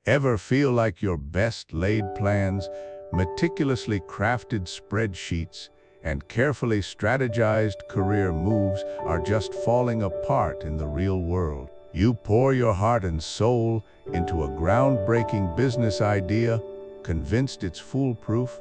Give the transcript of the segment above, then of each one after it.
Ever feel like your best laid plans, meticulously crafted spreadsheets, and carefully strategized career moves are just falling apart in the real world? You pour your heart and soul into a groundbreaking business idea, convinced it's foolproof,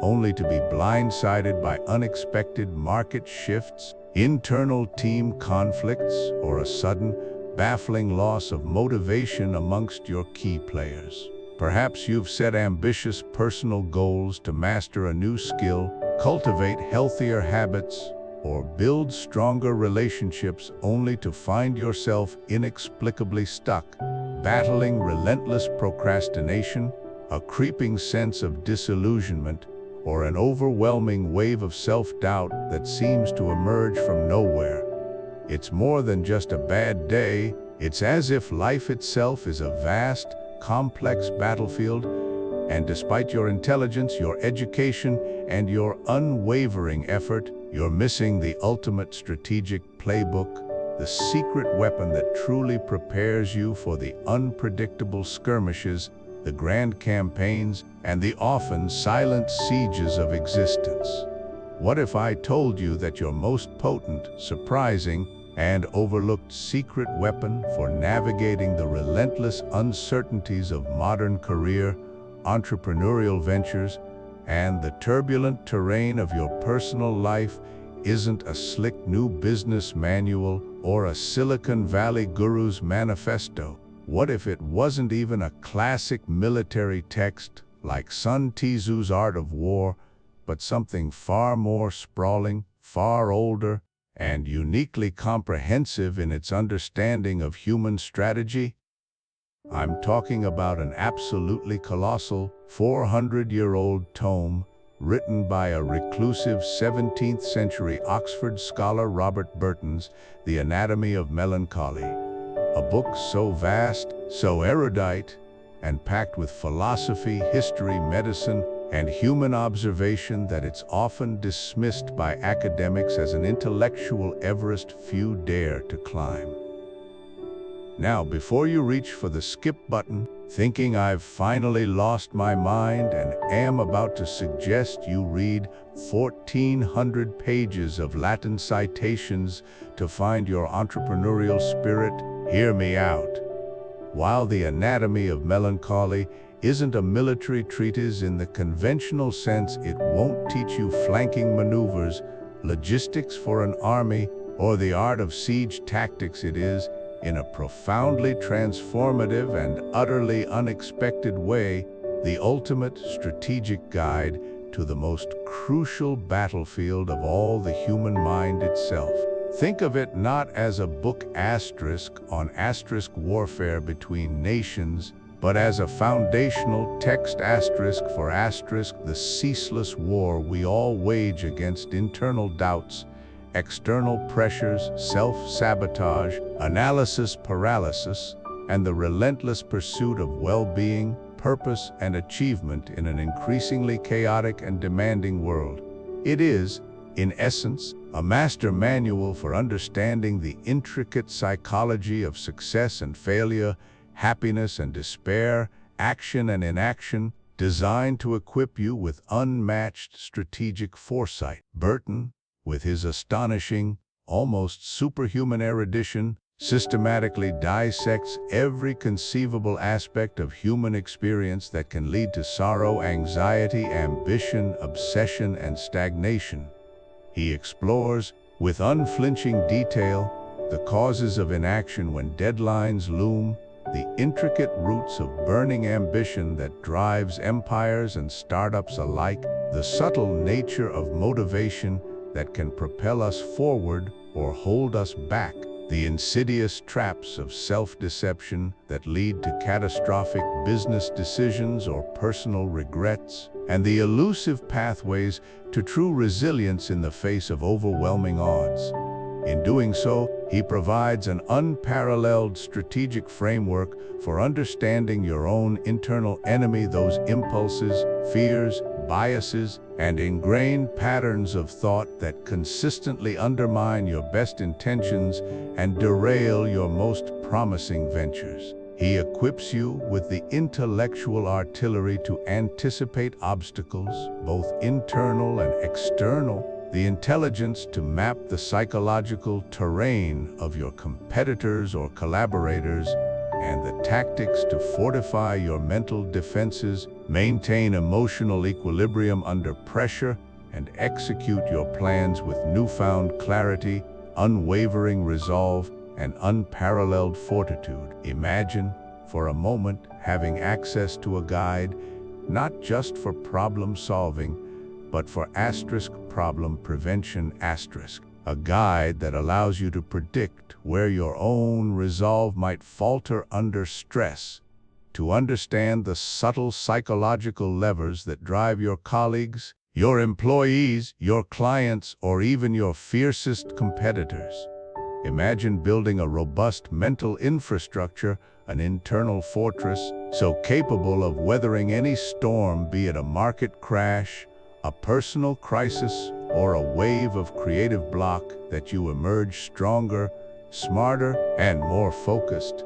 only to be blindsided by unexpected market shifts, internal team conflicts, or a sudden, baffling loss of motivation amongst your key players. Perhaps you've set ambitious personal goals to master a new skill, cultivate healthier habits, or build stronger relationships only to find yourself inexplicably stuck, battling relentless procrastination, a creeping sense of disillusionment, or an overwhelming wave of self-doubt that seems to emerge from nowhere. It's more than just a bad day. It's as if life itself is a vast, complex battlefield, and despite your intelligence, your education, and your unwavering effort, you're missing the ultimate strategic playbook, the secret weapon that truly prepares you for the unpredictable skirmishes, the grand campaigns, and the often silent sieges of existence. What if I told you that your most potent, surprising, and overlooked secret weapon for navigating the relentless uncertainties of modern career, entrepreneurial ventures, and the turbulent terrain of your personal life isn't a slick new business manual or a Silicon Valley guru's manifesto? What if it wasn't even a classic military text like Sun Tzu's Art of War, but something far more sprawling, far older, and uniquely comprehensive in its understanding of human strategy? I'm talking about an absolutely colossal 400-year-old tome written by a reclusive 17th century Oxford scholar, Robert Burton's The Anatomy of Melancholy. A book so vast, so erudite, and packed with philosophy, history, medicine, and human observation that it's often dismissed by academics as an intellectual Everest few dare to climb. Now, before you reach for the skip button, thinking I've finally lost my mind and am about to suggest you read 1,400 pages of Latin citations to find your entrepreneurial spirit, hear me out. While The Anatomy of Melancholy isn't a military treatise in the conventional sense, it won't teach you flanking maneuvers, logistics for an army, or the art of siege tactics. It is, in a profoundly transformative and utterly unexpected way, the ultimate strategic guide to the most crucial battlefield of all, the human mind itself. Think of it not as a book on warfare between nations, but as a foundational text for the ceaseless war we all wage against internal doubts, external pressures, self-sabotage, analysis paralysis, and the relentless pursuit of well-being, purpose, and achievement in an increasingly chaotic and demanding world. It is, in essence, a master manual for understanding the intricate psychology of success and failure, happiness and despair, action and inaction, designed to equip you with unmatched strategic foresight. Burton, with his astonishing, almost superhuman erudition, systematically dissects every conceivable aspect of human experience that can lead to sorrow, anxiety, ambition, obsession, and stagnation. He explores, with unflinching detail, the causes of inaction when deadlines loom, the intricate roots of burning ambition that drives empires and startups alike, the subtle nature of motivation that can propel us forward or hold us back, the insidious traps of self-deception that lead to catastrophic business decisions or personal regrets, and the elusive pathways to true resilience in the face of overwhelming odds. In doing so, he provides an unparalleled strategic framework for understanding your own internal enemy, those impulses, fears, biases, and ingrained patterns of thought that consistently undermine your best intentions and derail your most promising ventures. He equips you with the intellectual artillery to anticipate obstacles, both internal and external, the intelligence to map the psychological terrain of your competitors or collaborators, and the tactics to fortify your mental defenses, maintain emotional equilibrium under pressure, and execute your plans with newfound clarity, unwavering resolve, and unparalleled fortitude. Imagine, for a moment, having access to a guide, not just for problem solving, but for problem prevention a guide that allows you to predict where your own resolve might falter under stress, to understand the subtle psychological levers that drive your colleagues, your employees, your clients, or even your fiercest competitors. Imagine building a robust mental infrastructure, an internal fortress, so capable of weathering any storm, be it a market crash, a personal crisis, or a wave of creative block, that you emerge stronger, smarter, and more focused.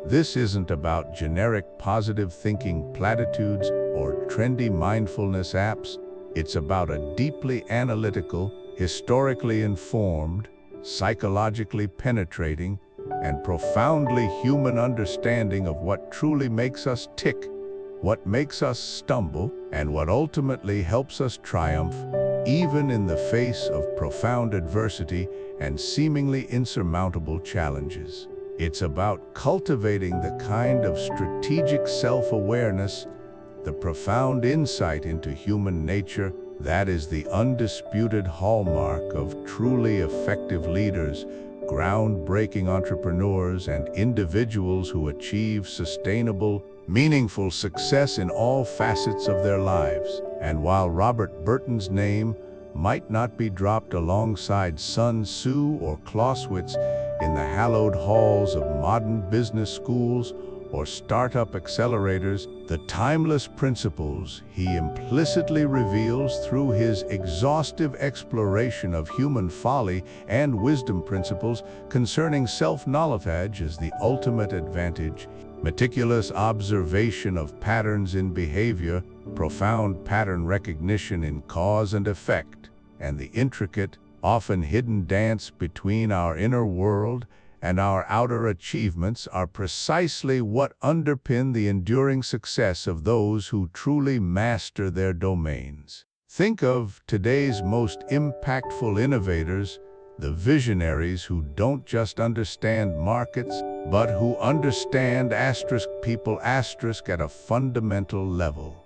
This isn't about generic positive thinking platitudes or trendy mindfulness apps. It's about a deeply analytical, historically informed, psychologically penetrating, and profoundly human understanding of what truly makes us tick, what makes us stumble, and what ultimately helps us triumph, even in the face of profound adversity and seemingly insurmountable challenges. It's about cultivating the kind of strategic self-awareness, the profound insight into human nature that is the undisputed hallmark of truly effective leaders, groundbreaking entrepreneurs, and individuals who achieve sustainable, meaningful success in all facets of their lives. And while Robert Burton's name might not be dropped alongside Sun Tzu or Clausewitz in the hallowed halls of modern business schools or startup accelerators, the timeless principles he implicitly reveals through his exhaustive exploration of human folly and wisdom principles concerning self-knowledge as the ultimate advantage, meticulous observation of patterns in behavior, profound pattern recognition in cause and effect, and the intricate, often hidden dance between our inner world and our outer achievements are precisely what underpin the enduring success of those who truly master their domains. Think of today's most impactful innovators, the visionaries who don't just understand markets, but who understand people at a fundamental level.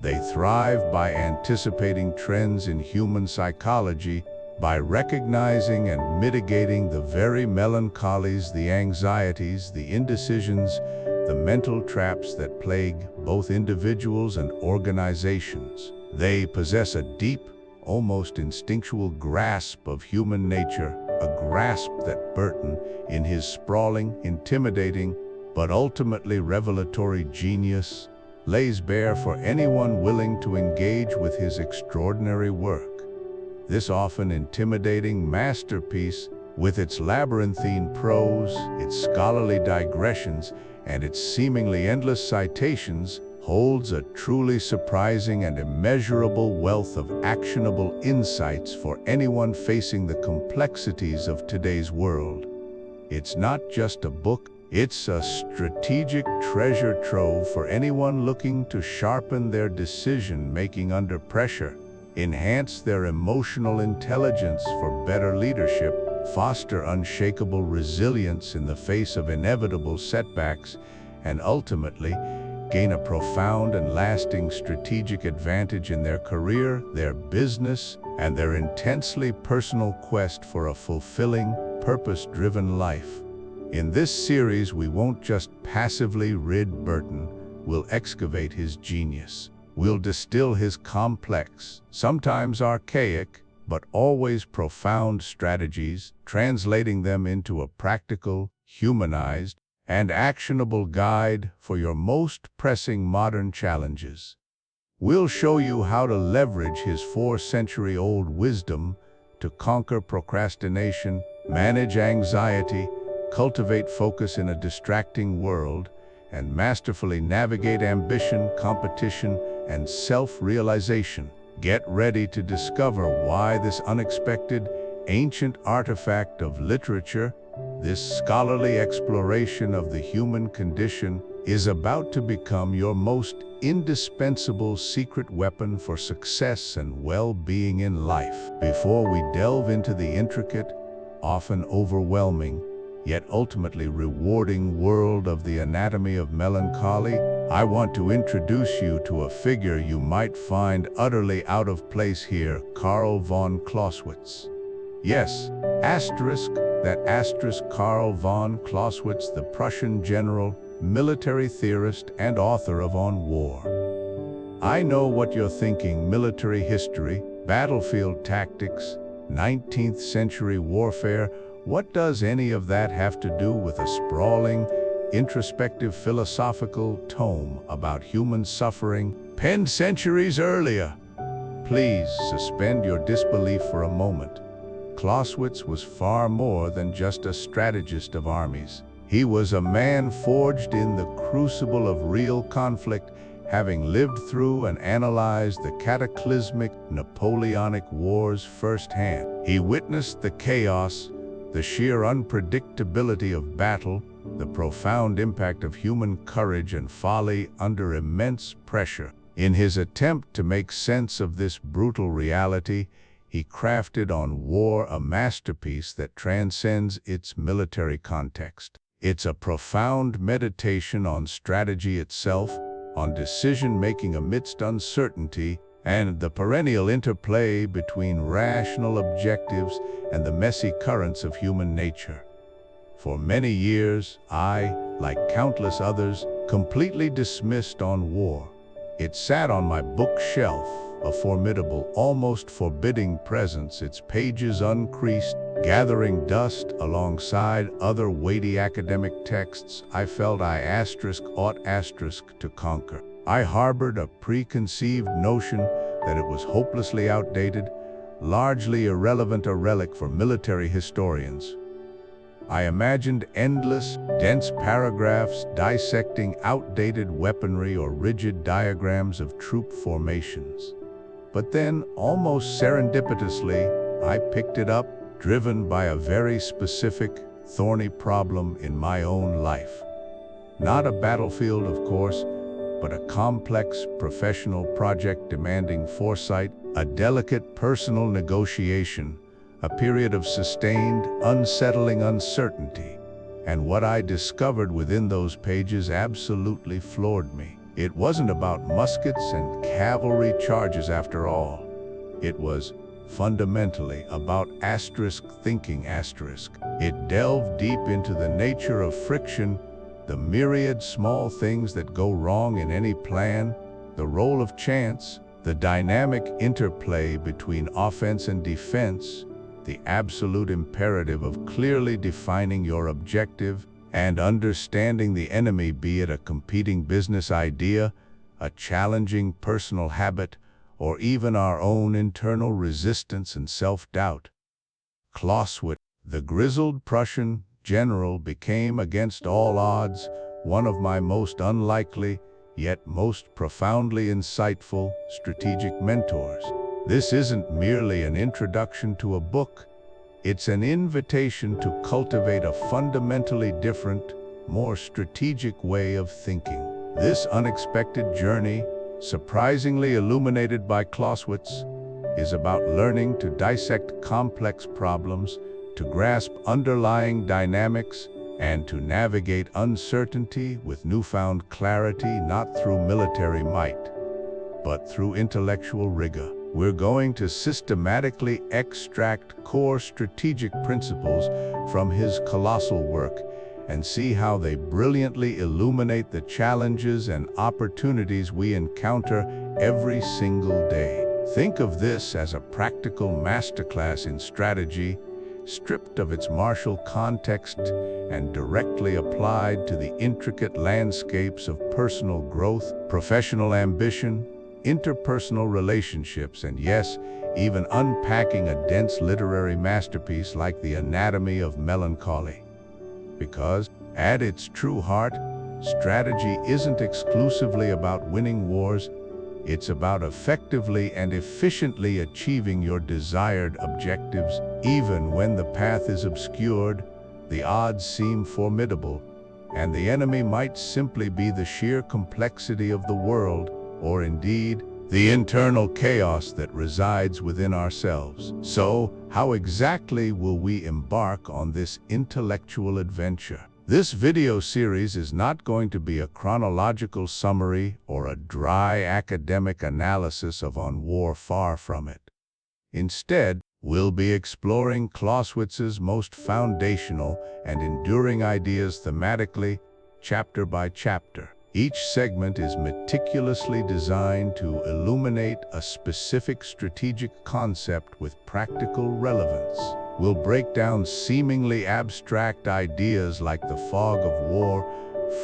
They thrive by anticipating trends in human psychology, by recognizing and mitigating the very melancholies, the anxieties, the indecisions, the mental traps that plague both individuals and organizations. They possess a deep, almost instinctual grasp of human nature, a grasp that Burton, in his sprawling, intimidating, but ultimately revelatory genius, lays bare for anyone willing to engage with his extraordinary work. This often intimidating masterpiece, with its labyrinthine prose, its scholarly digressions, and its seemingly endless citations, holds a truly surprising and immeasurable wealth of actionable insights for anyone facing the complexities of today's world. It's not just a book, it's a strategic treasure trove for anyone looking to sharpen their decision-making under pressure, enhance their emotional intelligence for better leadership, foster unshakable resilience in the face of inevitable setbacks, and ultimately gain a profound and lasting strategic advantage in their career, their business, and their intensely personal quest for a fulfilling, purpose-driven life. In this series, we won't just passively read Burton, we'll excavate his genius. We'll distill his complex, sometimes archaic, but always profound strategies, translating them into a practical, humanized, and actionable guide for your most pressing modern challenges. We'll show you how to leverage his 4-century-old wisdom to conquer procrastination, manage anxiety, cultivate focus in a distracting world, and masterfully navigate ambition, competition, and self-realization. Get ready to discover why this unexpected, ancient artifact of literature, this scholarly exploration of the human condition, is about to become your most indispensable secret weapon for success and well-being in life. Before we delve into the intricate, often overwhelming, yet ultimately rewarding world of the Anatomy of Melancholy, I want to introduce you to a figure you might find utterly out of place here, Karl von Clausewitz. Yes, Karl von Clausewitz, the Prussian general, military theorist, and author of On War. I know what you're thinking: military history, battlefield tactics, 19th century warfare. What does any of that have to do with a sprawling, introspective philosophical tome about human suffering penned centuries earlier? Please suspend your disbelief for a moment. Clausewitz was far more than just a strategist of armies. He was a man forged in the crucible of real conflict, having lived through and analyzed the cataclysmic Napoleonic Wars firsthand. He witnessed the chaos, the sheer unpredictability of battle, the profound impact of human courage and folly under immense pressure. In his attempt to make sense of this brutal reality, he crafted On War a masterpiece that transcends its military context. It's a profound meditation on strategy itself, on decision-making amidst uncertainty, and the perennial interplay between rational objectives and the messy currents of human nature. For many years, I, like countless others, completely dismissed On War. It sat on my bookshelf, a formidable, almost forbidding presence, its pages uncreased, gathering dust alongside other weighty academic texts I felt I ought to conquer. I harbored a preconceived notion that it was hopelessly outdated, largely irrelevant, a relic for military historians. I imagined endless, dense paragraphs dissecting outdated weaponry or rigid diagrams of troop formations. But then, almost serendipitously, I picked it up, driven by a very specific, thorny problem in my own life. Not a battlefield, of course, but a complex professional project demanding foresight, a delicate personal negotiation, a period of sustained, unsettling uncertainty. And what I discovered within those pages absolutely floored me. It wasn't about muskets and cavalry charges after all. It was fundamentally about thinking. It delved deep into the nature of friction, the myriad small things that go wrong in any plan, the role of chance, the dynamic interplay between offense and defense, the absolute imperative of clearly defining your objective and understanding the enemy, be it a competing business idea, a challenging personal habit, or even our own internal resistance and self-doubt. Clausewitz, the grizzled Prussian general, became, against all odds, one of my most unlikely, yet most profoundly insightful, strategic mentors. This isn't merely an introduction to a book. It's an invitation to cultivate a fundamentally different, more strategic way of thinking. This unexpected journey, surprisingly illuminated by Clausewitz, is about learning to dissect complex problems, to grasp underlying dynamics, and to navigate uncertainty with newfound clarity, not through military might, but through intellectual rigor. We're going to systematically extract core strategic principles from his colossal work and see how they brilliantly illuminate the challenges and opportunities we encounter every single day. Think of this as a practical masterclass in strategy, stripped of its martial context and directly applied to the intricate landscapes of personal growth, professional ambition, interpersonal relationships, and yes, even unpacking a dense literary masterpiece like The Anatomy of Melancholy. Because, at its true heart, Strategy isn't exclusively about winning wars, it's about effectively and efficiently achieving your desired objectives. Even when the path is obscured, the odds seem formidable, and the enemy might simply be the sheer complexity of the world, or indeed, the internal chaos that resides within ourselves. So, how exactly will we embark on this intellectual adventure? This video series is not going to be a chronological summary or a dry academic analysis of war, far from it. Instead, we'll be exploring Clausewitz's most foundational and enduring ideas thematically, chapter by chapter. Each segment is meticulously designed to illuminate a specific strategic concept with practical relevance. We'll break down seemingly abstract ideas like the fog of war,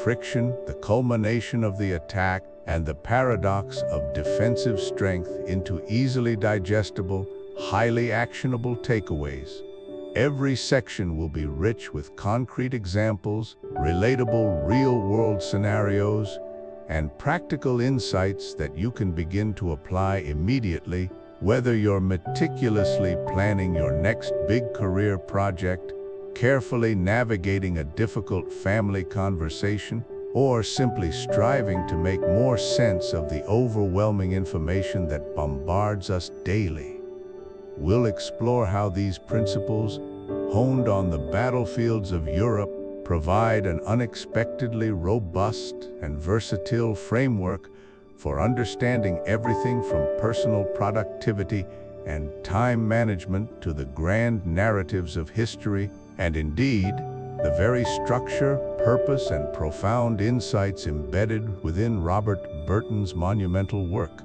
friction, the culmination of the attack, and the paradox of defensive strength into easily digestible, highly actionable takeaways. Every section will be rich with concrete examples, relatable real-world scenarios, and practical insights that you can begin to apply immediately, whether you're meticulously planning your next big career project, carefully navigating a difficult family conversation, or simply striving to make more sense of the overwhelming information that bombards us daily. We'll explore how these principles, honed on the battlefields of Europe, provide an unexpectedly robust and versatile framework for understanding everything from personal productivity and time management to the grand narratives of history, and indeed, the very structure, purpose, and profound insights embedded within Robert Burton's monumental work.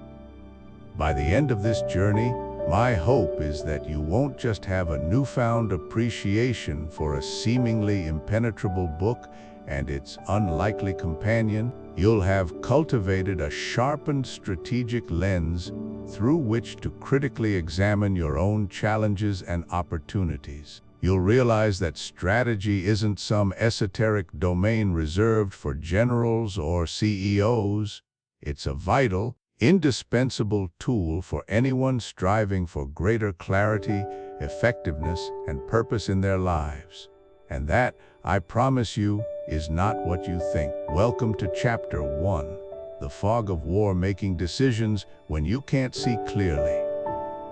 By the end of this journey, my hope is that you won't just have a newfound appreciation for a seemingly impenetrable book and its unlikely companion. You'll have cultivated a sharpened strategic lens through which to critically examine your own challenges and opportunities. You'll realize that strategy isn't some esoteric domain reserved for generals or CEOs. It's a vital, indispensable tool for anyone striving for greater clarity, effectiveness, and purpose in their lives. And that, I promise you, is not what you think. Welcome to Chapter 1, The Fog of War: Making Decisions When You Can't See Clearly.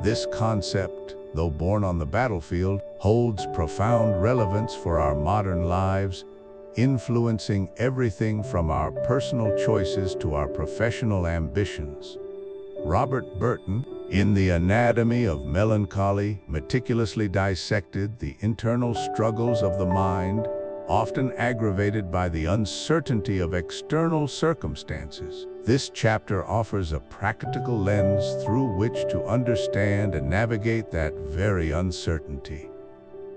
This concept, though born on the battlefield, holds profound relevance for our modern lives, influencing everything from our personal choices to our professional ambitions. Robert Burton, in The Anatomy of Melancholy, meticulously dissected the internal struggles of the mind, often aggravated by the uncertainty of external circumstances. This chapter offers a practical lens through which to understand and navigate that very uncertainty.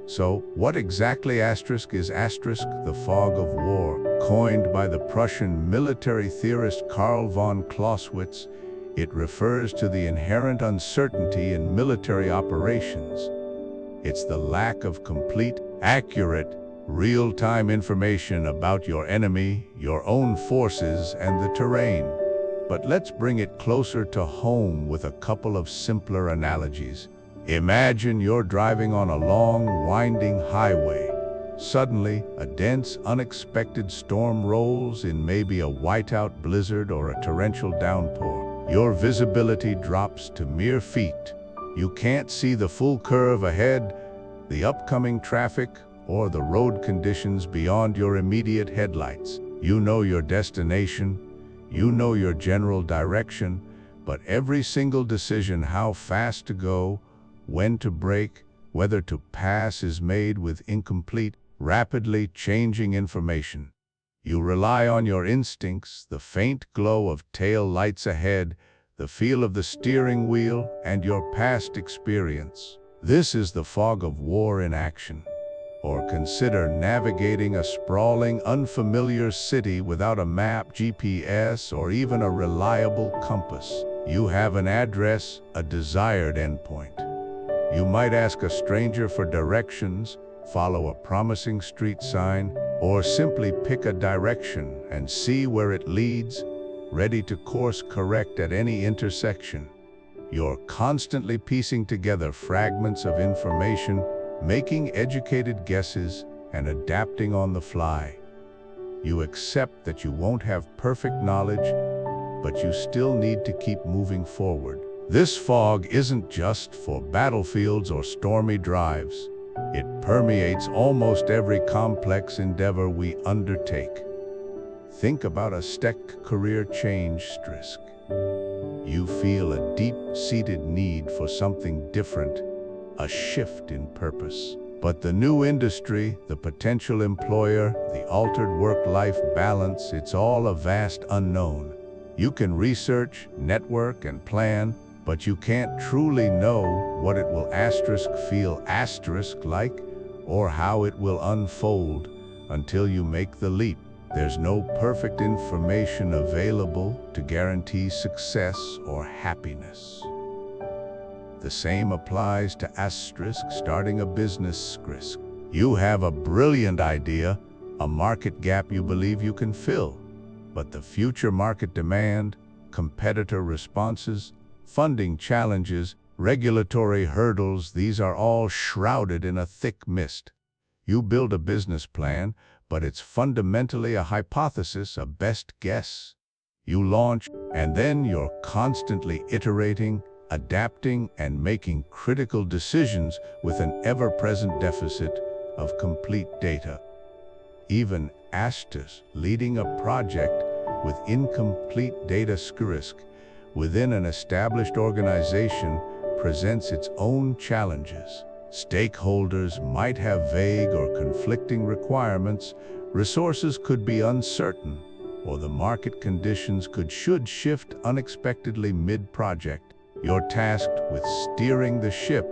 So, what exactly is the fog of war? Coined by the Prussian military theorist Karl von Clausewitz, it refers to the inherent uncertainty in military operations. It's the lack of complete, accurate, real-time information about your enemy, your own forces, and the terrain. But let's bring it closer to home with a couple of simpler analogies. Imagine you're driving on a long, winding highway. Suddenly, a dense, unexpected storm rolls in, maybe a whiteout blizzard or a torrential downpour. Your visibility drops to mere feet. You can't see the full curve ahead, the upcoming traffic, or the road conditions beyond your immediate headlights. You know your destination, you know your general direction, but every single decision, how fast to go, when to brake, whether to pass, is made with incomplete, rapidly changing information. You rely on your instincts, the faint glow of tail lights ahead, the feel of the steering wheel, and your past experience. This is the fog of war in action. Or consider navigating a sprawling, unfamiliar city without a map, GPS, or even a reliable compass. You have an address, a desired endpoint. You might ask a stranger for directions, follow a promising street sign, Or simply pick a direction and see where it leads, ready to course correct at any intersection. You're constantly piecing together fragments of information, making educated guesses, and adapting on the fly. You accept that you won't have perfect knowledge, but you still need to keep moving forward. This fog isn't just for battlefields or stormy drives. It permeates almost every complex endeavor we undertake. Think about a STEC career change risk. You feel a deep-seated need for something different, a shift in purpose. But the new industry, the potential employer, the altered work-life balance, it's all a vast unknown. You can research, network, and plan, but you can't truly know what it will feel like, or how it will unfold until you make the leap. There's no perfect information available to guarantee success or happiness. The same applies to starting a business risk. You have a brilliant idea, a market gap you believe you can fill, but the future market demand, competitor responses, funding challenges, regulatory hurdles, these are all shrouded in a thick mist. You build a business plan, but it's fundamentally a hypothesis, a best guess. You launch, and then you're constantly iterating, adapting, and making critical decisions with an ever-present deficit of complete data. Even leading a project with incomplete data risk within an established organization presents its own challenges. Stakeholders might have vague or conflicting requirements, resources could be uncertain, or the market conditions should shift unexpectedly mid-project. You're tasked with steering the ship,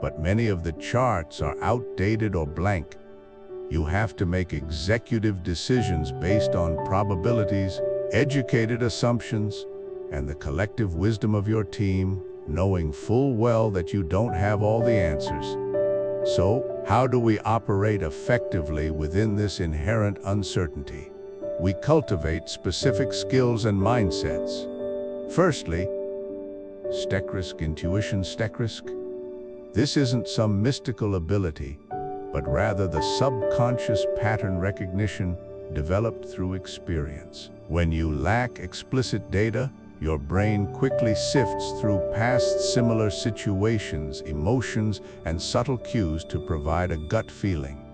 but many of the charts are outdated or blank. You have to make executive decisions based on probabilities, educated assumptions, and the collective wisdom of your team, knowing full well that you don't have all the answers. So, how do we operate effectively within this inherent uncertainty? We cultivate specific skills and mindsets. Firstly, intuition. This isn't some mystical ability, but rather the subconscious pattern recognition developed through experience. When you lack explicit data, your brain quickly sifts through past similar situations, emotions, and subtle cues to provide a gut feeling.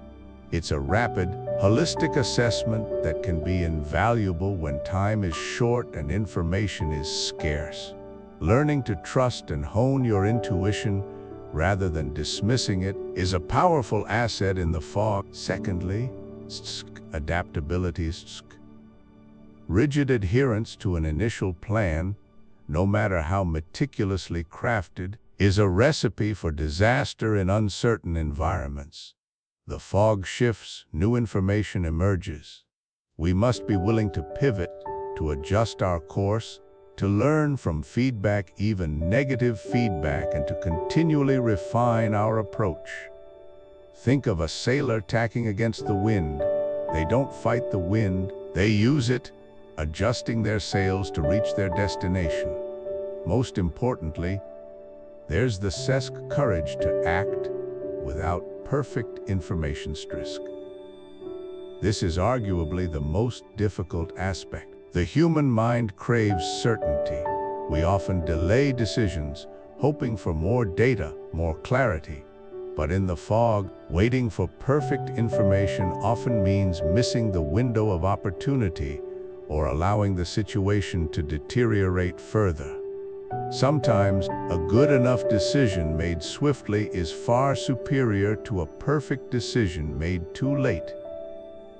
It's a rapid, holistic assessment that can be invaluable when time is short and information is scarce. Learning to trust and hone your intuition rather than dismissing it is a powerful asset in the fog. Secondly, adaptability. Rigid adherence to an initial plan, no matter how meticulously crafted, is a recipe for disaster in uncertain environments. The fog shifts, new information emerges. We must be willing to pivot, to adjust our course, to learn from feedback, even negative feedback, and to continually refine our approach. Think of a sailor tacking against the wind. They don't fight the wind, they use it, adjusting their sails to reach their destination. Most importantly, there's the courage to act without perfect information risk. This is arguably the most difficult aspect. The human mind craves certainty. We often delay decisions, hoping for more data, more clarity. But in the fog, waiting for perfect information often means missing the window of opportunity or allowing the situation to deteriorate further. Sometimes, a good enough decision made swiftly is far superior to a perfect decision made too late.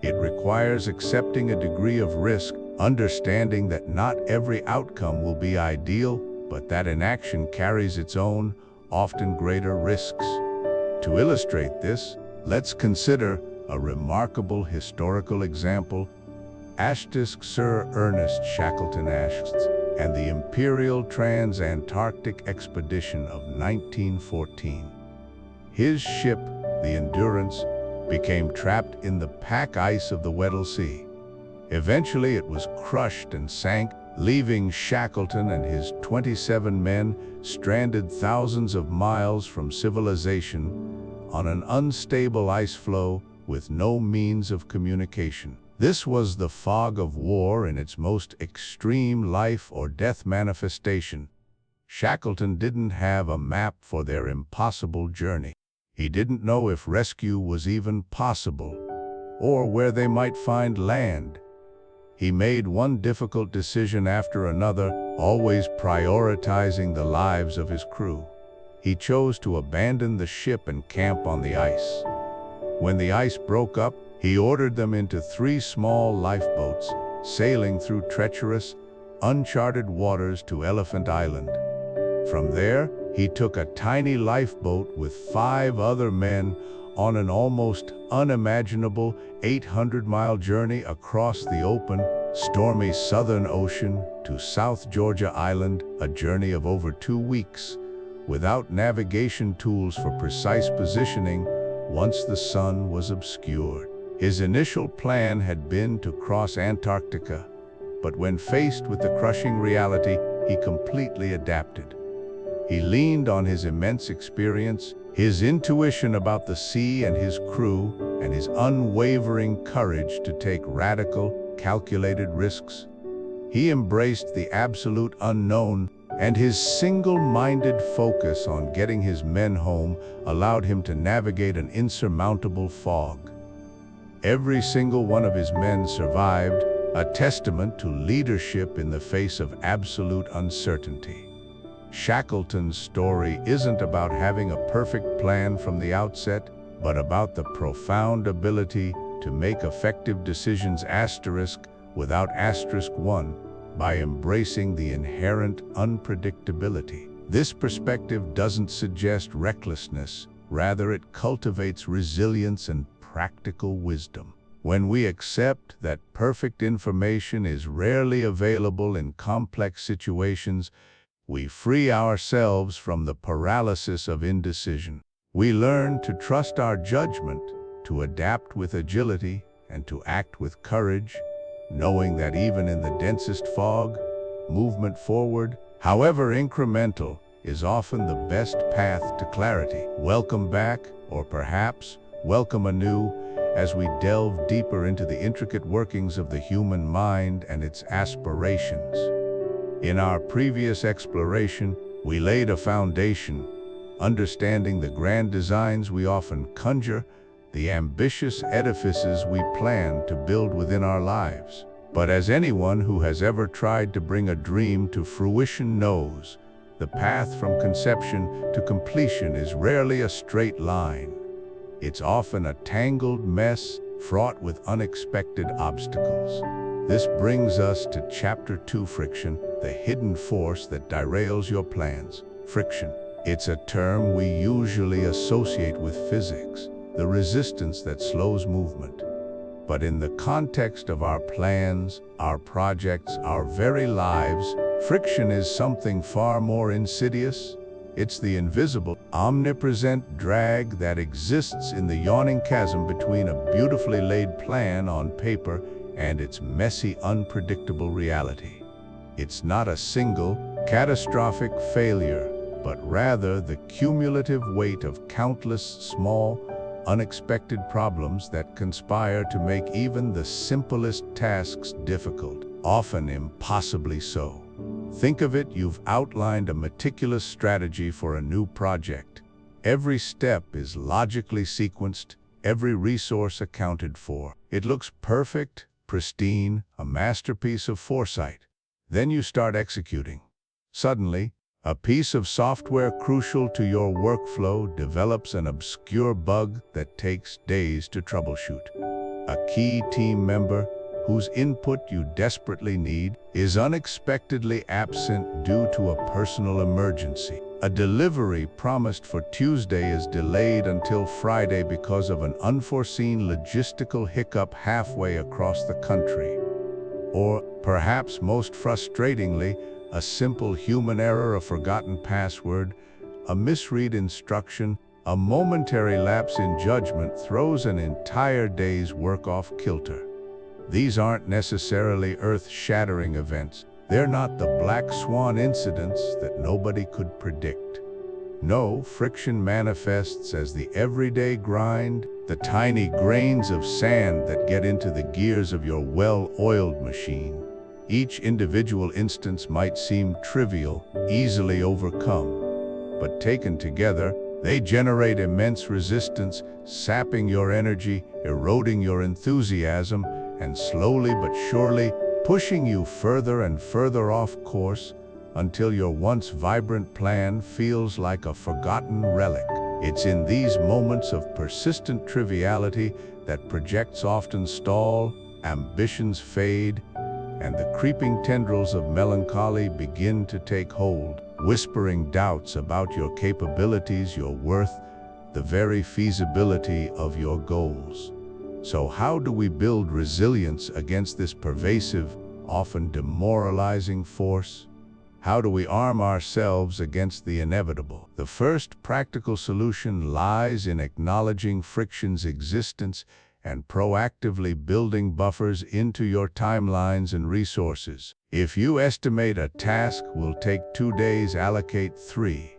It requires accepting a degree of risk, understanding that not every outcome will be ideal, but that inaction carries its own, often greater risks. To illustrate this, let's consider a remarkable historical example, Sir Ernest Shackleton and the Imperial Trans-Antarctic Expedition of 1914. His ship, the Endurance, became trapped in the pack ice of the Weddell Sea. Eventually it was crushed and sank, leaving Shackleton and his 27 men stranded thousands of miles from civilization on an unstable ice floe with no means of communication. This was the fog of war in its most extreme life or death manifestation. Shackleton didn't have a map for their impossible journey. He didn't know if rescue was even possible, or where they might find land. He made one difficult decision after another, always prioritizing the lives of his crew. He chose to abandon the ship and camp on the ice. When the ice broke up, he ordered them into 3 small lifeboats, sailing through treacherous, uncharted waters to Elephant Island. From there, he took a tiny lifeboat with 5 other men on an almost unimaginable 800-mile journey across the open, stormy Southern Ocean to South Georgia Island, a journey of over 2 weeks, without navigation tools for precise positioning once the sun was obscured. His initial plan had been to cross Antarctica, but when faced with the crushing reality, he completely adapted. He leaned on his immense experience, his intuition about the sea and his crew, and his unwavering courage to take radical, calculated risks. He embraced the absolute unknown, and his single-minded focus on getting his men home allowed him to navigate an insurmountable fog. Every single one of his men survived, a testament to leadership in the face of absolute uncertainty. Shackleton's story isn't about having a perfect plan from the outset, but about the profound ability to make effective decisions without *1 by embracing the inherent unpredictability. This perspective doesn't suggest recklessness, rather it cultivates resilience and practical wisdom. When we accept that perfect information is rarely available in complex situations, we free ourselves from the paralysis of indecision. We learn to trust our judgment, to adapt with agility, and to act with courage, knowing that even in the densest fog, movement forward, however incremental, is often the best path to clarity. Welcome back, or perhaps welcome anew, as we delve deeper into the intricate workings of the human mind and its aspirations. In our previous exploration, we laid a foundation, understanding the grand designs we often conjure, the ambitious edifices we plan to build within our lives. But as anyone who has ever tried to bring a dream to fruition knows, the path from conception to completion is rarely a straight line. It's often a tangled mess, fraught with unexpected obstacles. This brings us to Chapter 2, Friction, the hidden force that derails your plans. Friction. It's a term we usually associate with physics, the resistance that slows movement. But in the context of our plans, our projects, our very lives, friction is something far more insidious. It's the invisible, omnipresent drag that exists in the yawning chasm between a beautifully laid plan on paper and its messy, unpredictable reality. It's not a single, catastrophic failure, but rather the cumulative weight of countless small, unexpected problems that conspire to make even the simplest tasks difficult, often impossibly so. Think of it, you've outlined a meticulous strategy for a new project. Every step is logically sequenced, every resource accounted for. It looks perfect, pristine, a masterpiece of foresight. Then you start executing. Suddenly, a piece of software crucial to your workflow develops an obscure bug that takes days to troubleshoot. A key team member, whose input you desperately need, is unexpectedly absent due to a personal emergency. A delivery promised for Tuesday is delayed until Friday because of an unforeseen logistical hiccup halfway across the country. Or, perhaps most frustratingly, a simple human error, a forgotten password, a misread instruction, A momentary lapse in judgment throws an entire day's work off kilter. These aren't necessarily earth-shattering events. They're not the black swan incidents that nobody could predict. No, friction manifests as the everyday grind, the tiny grains of sand that get into the gears of your well-oiled machine. Each individual instance might seem trivial, easily overcome, but taken together, they generate immense resistance, sapping your energy, eroding your enthusiasm, and slowly but surely pushing you further and further off course until your once vibrant plan feels like a forgotten relic. It's in these moments of persistent triviality that projects often stall, ambitions fade, and the creeping tendrils of melancholy begin to take hold, whispering doubts about your capabilities, your worth, the very feasibility of your goals. So how do we build resilience against this pervasive, often demoralizing force? How do we arm ourselves against the inevitable? The first practical solution lies in acknowledging friction's existence and proactively building buffers into your timelines and resources. If you estimate a task will take 2 days, allocate 3.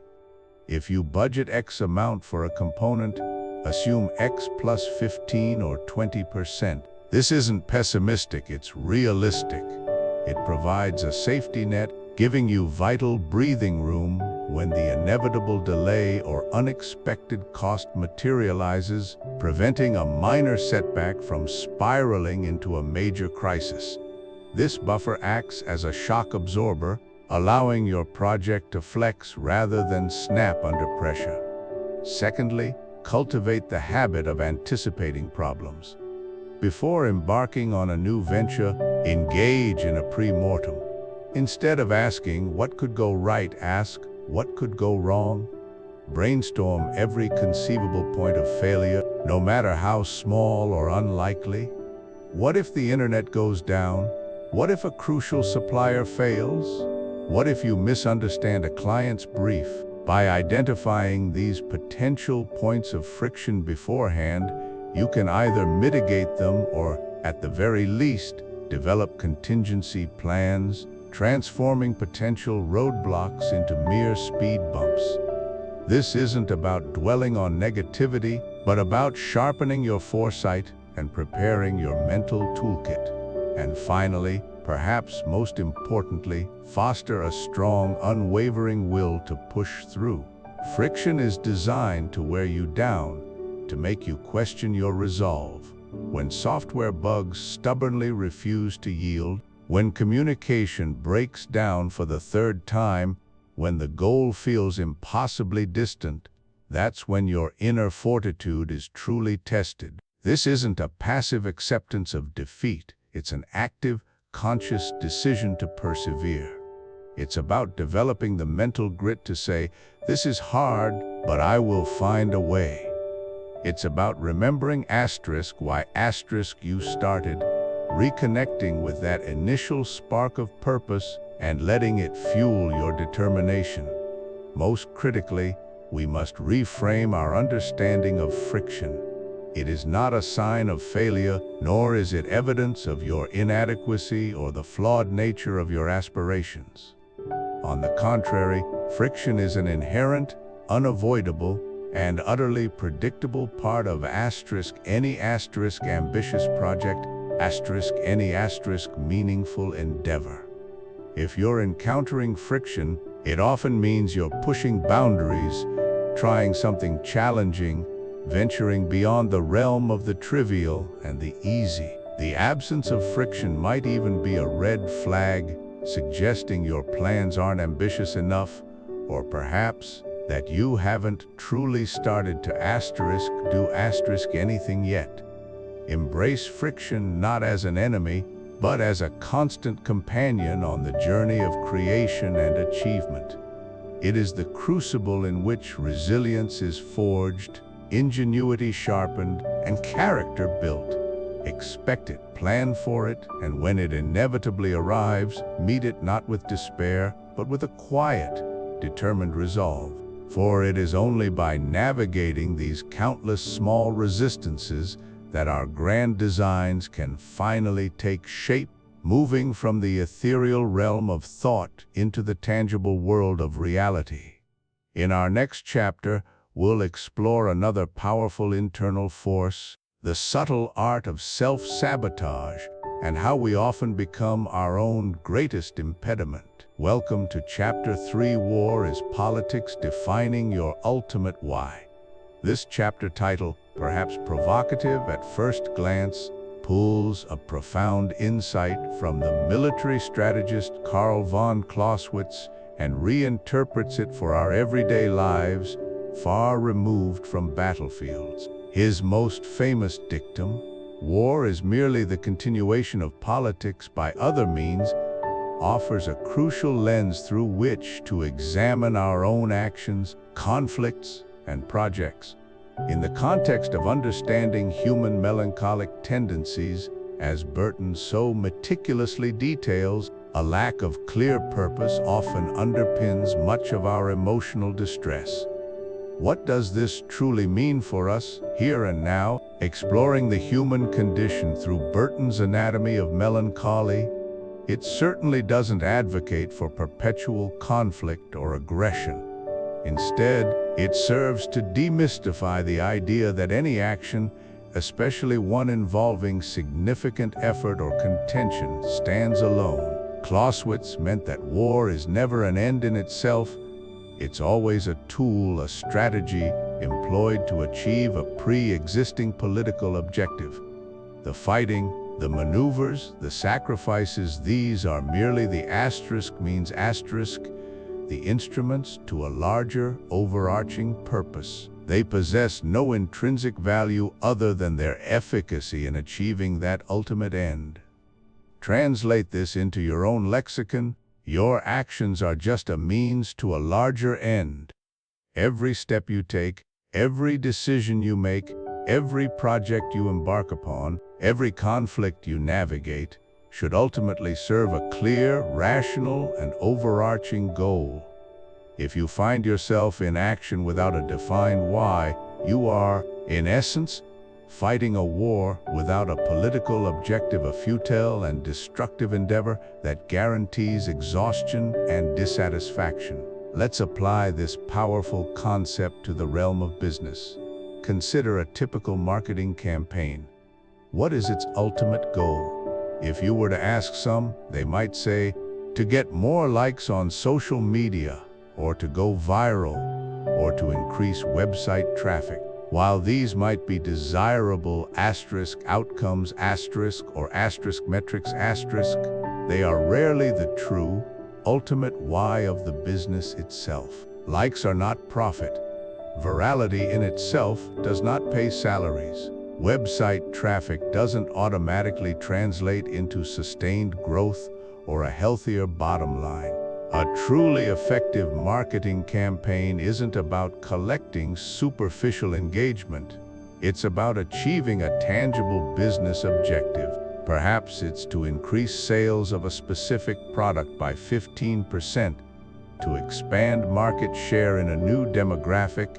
If you budget X amount for a component, assume X plus 15 or 20%. This isn't pessimistic, it's realistic. It provides a safety net, giving you vital breathing room when the inevitable delay or unexpected cost materializes, preventing a minor setback from spiraling into a major crisis. This buffer acts as a shock absorber, allowing your project to flex rather than snap under pressure. Secondly, cultivate the habit of anticipating problems. Before embarking on a new venture, engage in a pre-mortem. Instead of asking, what could go right, ask, what could go wrong? Brainstorm every conceivable point of failure, no matter how small or unlikely. What if the internet goes down? What if a crucial supplier fails? What if you misunderstand a client's brief? By identifying these potential points of friction beforehand, you can either mitigate them or, at the very least, develop contingency plans, transforming potential roadblocks into mere speed bumps. This isn't about dwelling on negativity, but about sharpening your foresight and preparing your mental toolkit. And finally, perhaps most importantly, foster a strong, unwavering will to push through. Friction is designed to wear you down, to make you question your resolve. When software bugs stubbornly refuse to yield, when communication breaks down for the third time, when the goal feels impossibly distant, that's when your inner fortitude is truly tested. This isn't a passive acceptance of defeat, it's an active, conscious decision to persevere. It's about developing the mental grit to say, this is hard, but I will find a way. It's about remembering why you started, reconnecting with that initial spark of purpose and letting it fuel your determination. Most critically, we must reframe our understanding of friction. It is not a sign of failure, nor is it evidence of your inadequacy or the flawed nature of your aspirations. On the contrary, friction is an inherent, unavoidable, and utterly predictable part of any ambitious project, any meaningful endeavor. If you're encountering friction, it often means you're pushing boundaries, trying something challenging, venturing beyond the realm of the trivial and the easy. The absence of friction might even be a red flag, suggesting your plans aren't ambitious enough, or perhaps that you haven't truly started to do anything yet. Embrace friction not as an enemy, but as a constant companion on the journey of creation and achievement. It is the crucible in which resilience is forged, ingenuity sharpened, and character built. Expect it, plan for it, and when it inevitably arrives, meet it not with despair, but with a quiet, determined resolve. For it is only by navigating these countless small resistances that our grand designs can finally take shape, moving from the ethereal realm of thought into the tangible world of reality. In our next chapter, we'll explore another powerful internal force, the subtle art of self-sabotage, and how we often become our own greatest impediment. Welcome to Chapter 3, War is Politics, Defining Your Ultimate Why. This chapter title, perhaps provocative at first glance, pulls a profound insight from the military strategist Karl von Clausewitz and reinterprets it for our everyday lives, far removed from battlefields. His most famous dictum, "War is merely the continuation of politics by other means," offers a crucial lens through which to examine our own actions, conflicts, and projects. In the context of understanding human melancholic tendencies, as Burton so meticulously details, a lack of clear purpose often underpins much of our emotional distress. What does this truly mean for us, here and now? Exploring the human condition through Burton's Anatomy of Melancholy, it certainly doesn't advocate for perpetual conflict or aggression. Instead, it serves to demystify the idea that any action, especially one involving significant effort or contention, stands alone. Clausewitz meant that war is never an end in itself. It's always a tool, a strategy employed to achieve a pre-existing political objective. The fighting, the maneuvers, the sacrifices, these are merely the the instruments to a larger, overarching purpose. They possess no intrinsic value other than their efficacy in achieving that ultimate end. Translate this into your own lexicon. Your actions are just a means to a larger end. Every step you take, every decision you make, every project you embark upon, every conflict you navigate, should ultimately serve a clear, rational, and overarching goal. If you find yourself in action without a defined why, you are, in essence, fighting a war without a political objective, a futile and destructive endeavor that guarantees exhaustion and dissatisfaction. Let's apply this powerful concept to the realm of business. Consider a typical marketing campaign. What is its ultimate goal? If you were to ask some, they might say, to get more likes on social media, or to go viral, or to increase website traffic. While these might be desirable outcomes or metrics they are rarely the true, ultimate why of the business itself. Likes are not profit. Virality in itself does not pay salaries. Website traffic doesn't automatically translate into sustained growth or a healthier bottom line. A truly effective marketing campaign isn't about collecting superficial engagement. It's about achieving a tangible business objective. Perhaps it's to increase sales of a specific product by 15%, to expand market share in a new demographic,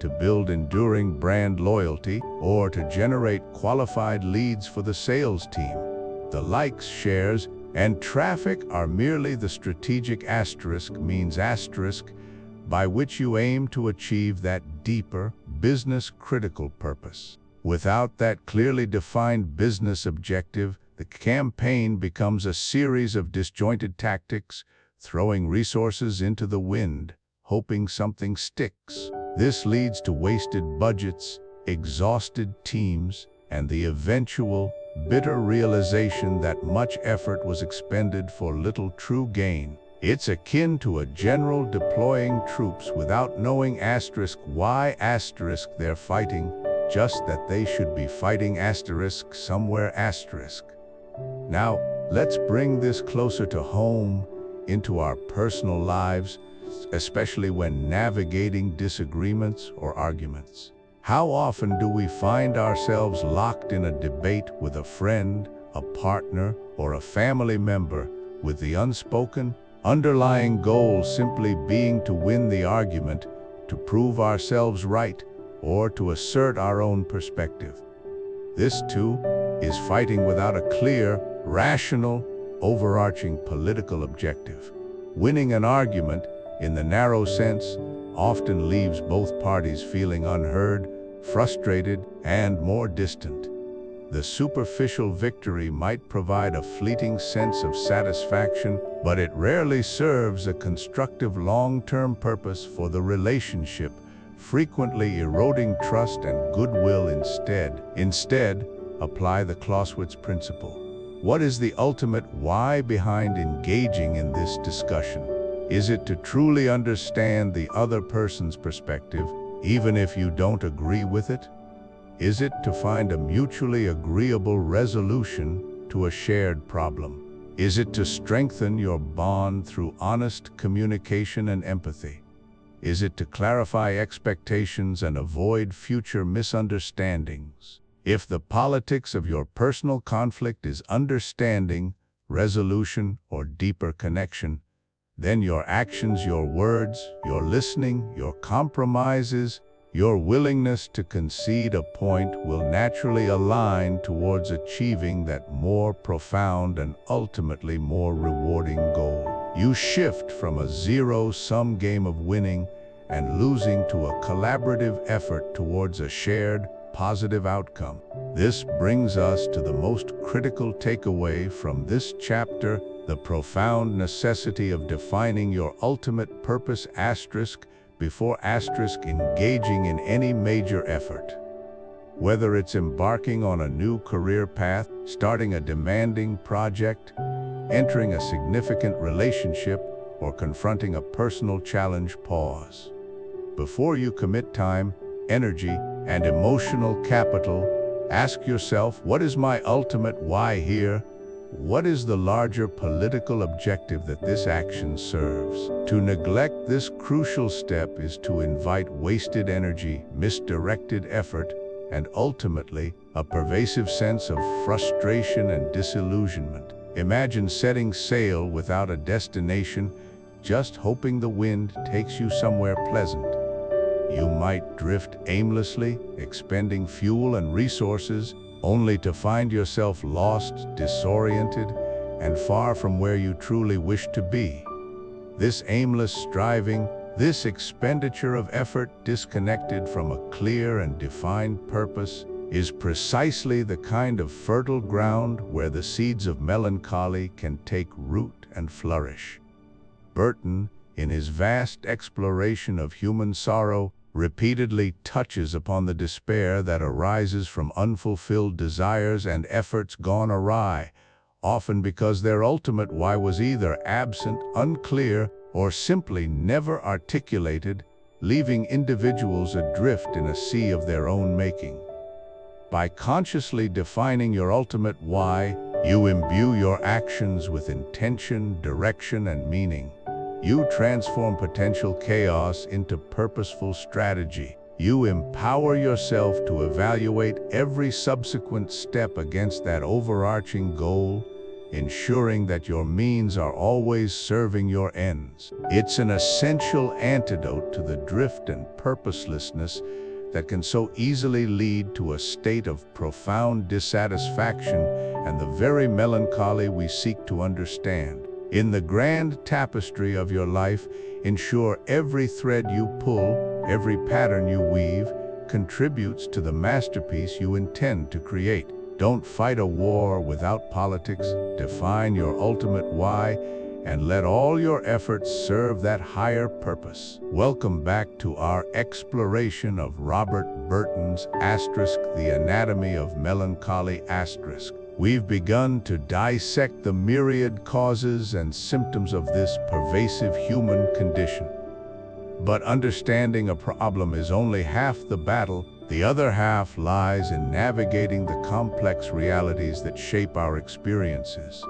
to build enduring brand loyalty, or to generate qualified leads for the sales team. The likes, shares, and traffic are merely the strategic means by which you aim to achieve that deeper, business-critical purpose. Without that clearly defined business objective, the campaign becomes a series of disjointed tactics, throwing resources into the wind, hoping something sticks. This leads to wasted budgets, exhausted teams, and the eventual, bitter realization that much effort was expended for little true gain. It's akin to a general deploying troops without knowing why they're fighting, just that they should be fighting somewhere . Now, let's bring this closer to home, into our personal lives, especially when navigating disagreements or arguments. How often do we find ourselves locked in a debate with a friend, a partner, or a family member, with the unspoken, underlying goal simply being to win the argument, to prove ourselves right, or to assert our own perspective. This, too, is fighting without a clear, rational, overarching political objective. Winning an argument, in the narrow sense, often leaves both parties feeling unheard, frustrated, and more distant. The superficial victory might provide a fleeting sense of satisfaction, but it rarely serves a constructive long-term purpose for the relationship, frequently eroding trust and goodwill instead. Instead, apply the Clausewitz principle. What is the ultimate why behind engaging in this discussion? Is it to truly understand the other person's perspective, even if you don't agree with it? Is it to find a mutually agreeable resolution to a shared problem? Is it to strengthen your bond through honest communication and empathy? Is it to clarify expectations and avoid future misunderstandings? If the politics of your personal conflict is understanding, resolution, or deeper connection, then your actions, your words, your listening, your compromises, your willingness to concede a point will naturally align towards achieving that more profound and ultimately more rewarding goal. You shift from a zero-sum game of winning and losing to a collaborative effort towards a shared, positive outcome. This brings us to the most critical takeaway from this chapter: the profound necessity of defining your ultimate purpose before engaging in any major effort. Whether it's embarking on a new career path, starting a demanding project, entering a significant relationship, or confronting a personal challenge, pause. Before you commit time, energy, and emotional capital, ask yourself, what is my ultimate why here? What is the larger political objective that this action serves? To neglect this crucial step is to invite wasted energy, misdirected effort, and ultimately, a pervasive sense of frustration and disillusionment. Imagine setting sail without a destination, just hoping the wind takes you somewhere pleasant. You might drift aimlessly, expending fuel and resources, only to find yourself lost, disoriented, and far from where you truly wish to be. This aimless striving, this expenditure of effort disconnected from a clear and defined purpose, is precisely the kind of fertile ground where the seeds of melancholy can take root and flourish. Burton, in his vast exploration of human sorrow, repeatedly touches upon the despair that arises from unfulfilled desires and efforts gone awry, often because their ultimate why was either absent, unclear, or simply never articulated, leaving individuals adrift in a sea of their own making. By consciously defining your ultimate why, you imbue your actions with intention, direction, and meaning. You transform potential chaos into purposeful strategy. You empower yourself to evaluate every subsequent step against that overarching goal, ensuring that your means are always serving your ends. It's an essential antidote to the drift and purposelessness that can so easily lead to a state of profound dissatisfaction and the very melancholy we seek to understand. In the grand tapestry of your life, ensure every thread you pull, every pattern you weave, contributes to the masterpiece you intend to create. Don't fight a war without politics. Define your ultimate why, and let all your efforts serve that higher purpose. Welcome back to our exploration of Robert Burton's The Anatomy of Melancholy *. We've begun to dissect the myriad causes and symptoms of this pervasive human condition. But understanding a problem is only half the battle. The other half lies in navigating the complex realities that shape our experiences.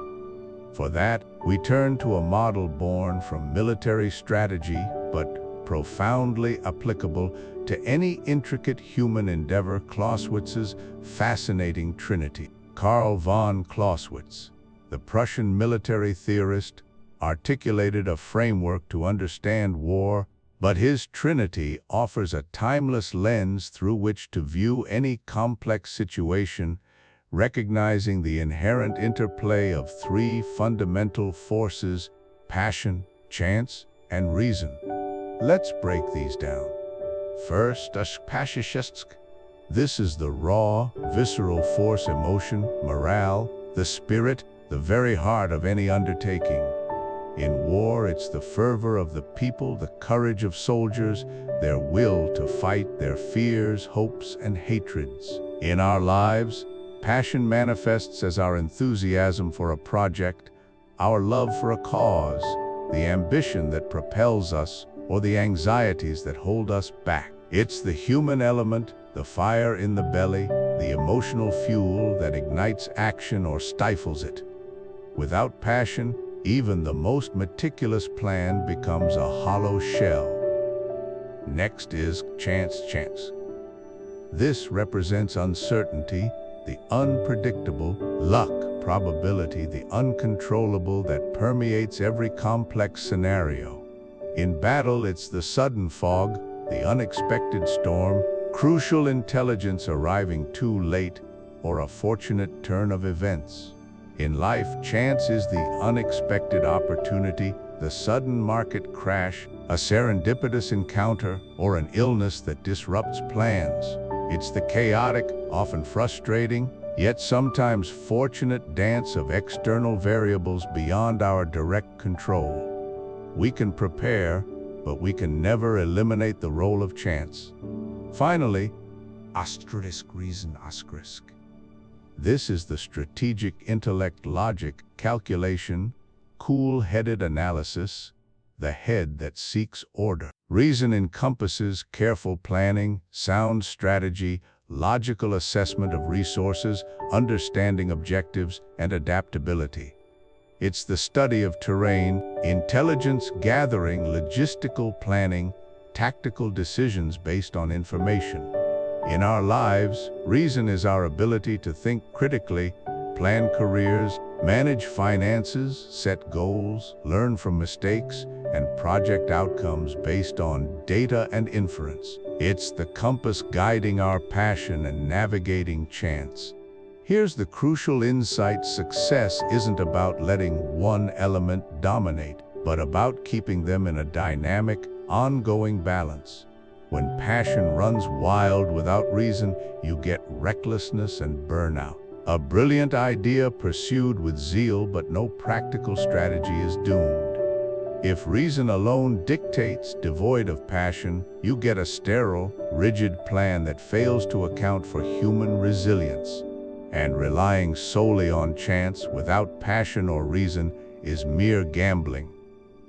For that, we turn to a model born from military strategy, but profoundly applicable to any intricate human endeavor: Clausewitz's fascinating trinity. Karl von Clausewitz, the Prussian military theorist, articulated a framework to understand war, But his trinity offers a timeless lens through which to view any complex situation, recognizing the inherent interplay of three fundamental forces: passion, chance, and reason. Let's break these down. First, passion. This is the raw, visceral force, emotion, morale, the spirit, the very heart of any undertaking. In war, it's the fervor of the people, the courage of soldiers, their will to fight, their fears, hopes, and hatreds. In our lives, passion manifests as our enthusiasm for a project, our love for a cause, the ambition that propels us, or the anxieties that hold us back. It's the human element, the fire in the belly, the emotional fuel that ignites action or stifles it. Without passion, even the most meticulous plan becomes a hollow shell. Next is chance. This represents uncertainty, the unpredictable, luck, probability, the uncontrollable that permeates every complex scenario. In battle, it's the sudden fog, the unexpected storm, crucial intelligence arriving too late, or a fortunate turn of events. In life, chance is the unexpected opportunity, the sudden market crash, a serendipitous encounter, or an illness that disrupts plans. It's the chaotic, often frustrating, yet sometimes fortunate dance of external variables beyond our direct control. We can prepare, but we can never eliminate the role of chance. Finally, reason. This is the strategic intellect, logic, calculation, cool-headed analysis, the head that seeks order. Reason encompasses careful planning, sound strategy, logical assessment of resources, understanding objectives, and adaptability. It's the study of terrain, intelligence gathering, logistical planning, tactical decisions based on information. In our lives, reason is our ability to think critically, plan careers, manage finances, set goals, learn from mistakes, and project outcomes based on data and inference. It's the compass guiding our passion and navigating chance. Here's the crucial insight: success isn't about letting one element dominate, but about keeping them in a dynamic, ongoing balance. When passion runs wild without reason, you get recklessness and burnout. A brilliant idea pursued with zeal but no practical strategy is doomed. If reason alone dictates, devoid of passion, you get a sterile, rigid plan that fails to account for human resilience. And relying solely on chance without passion or reason is mere gambling.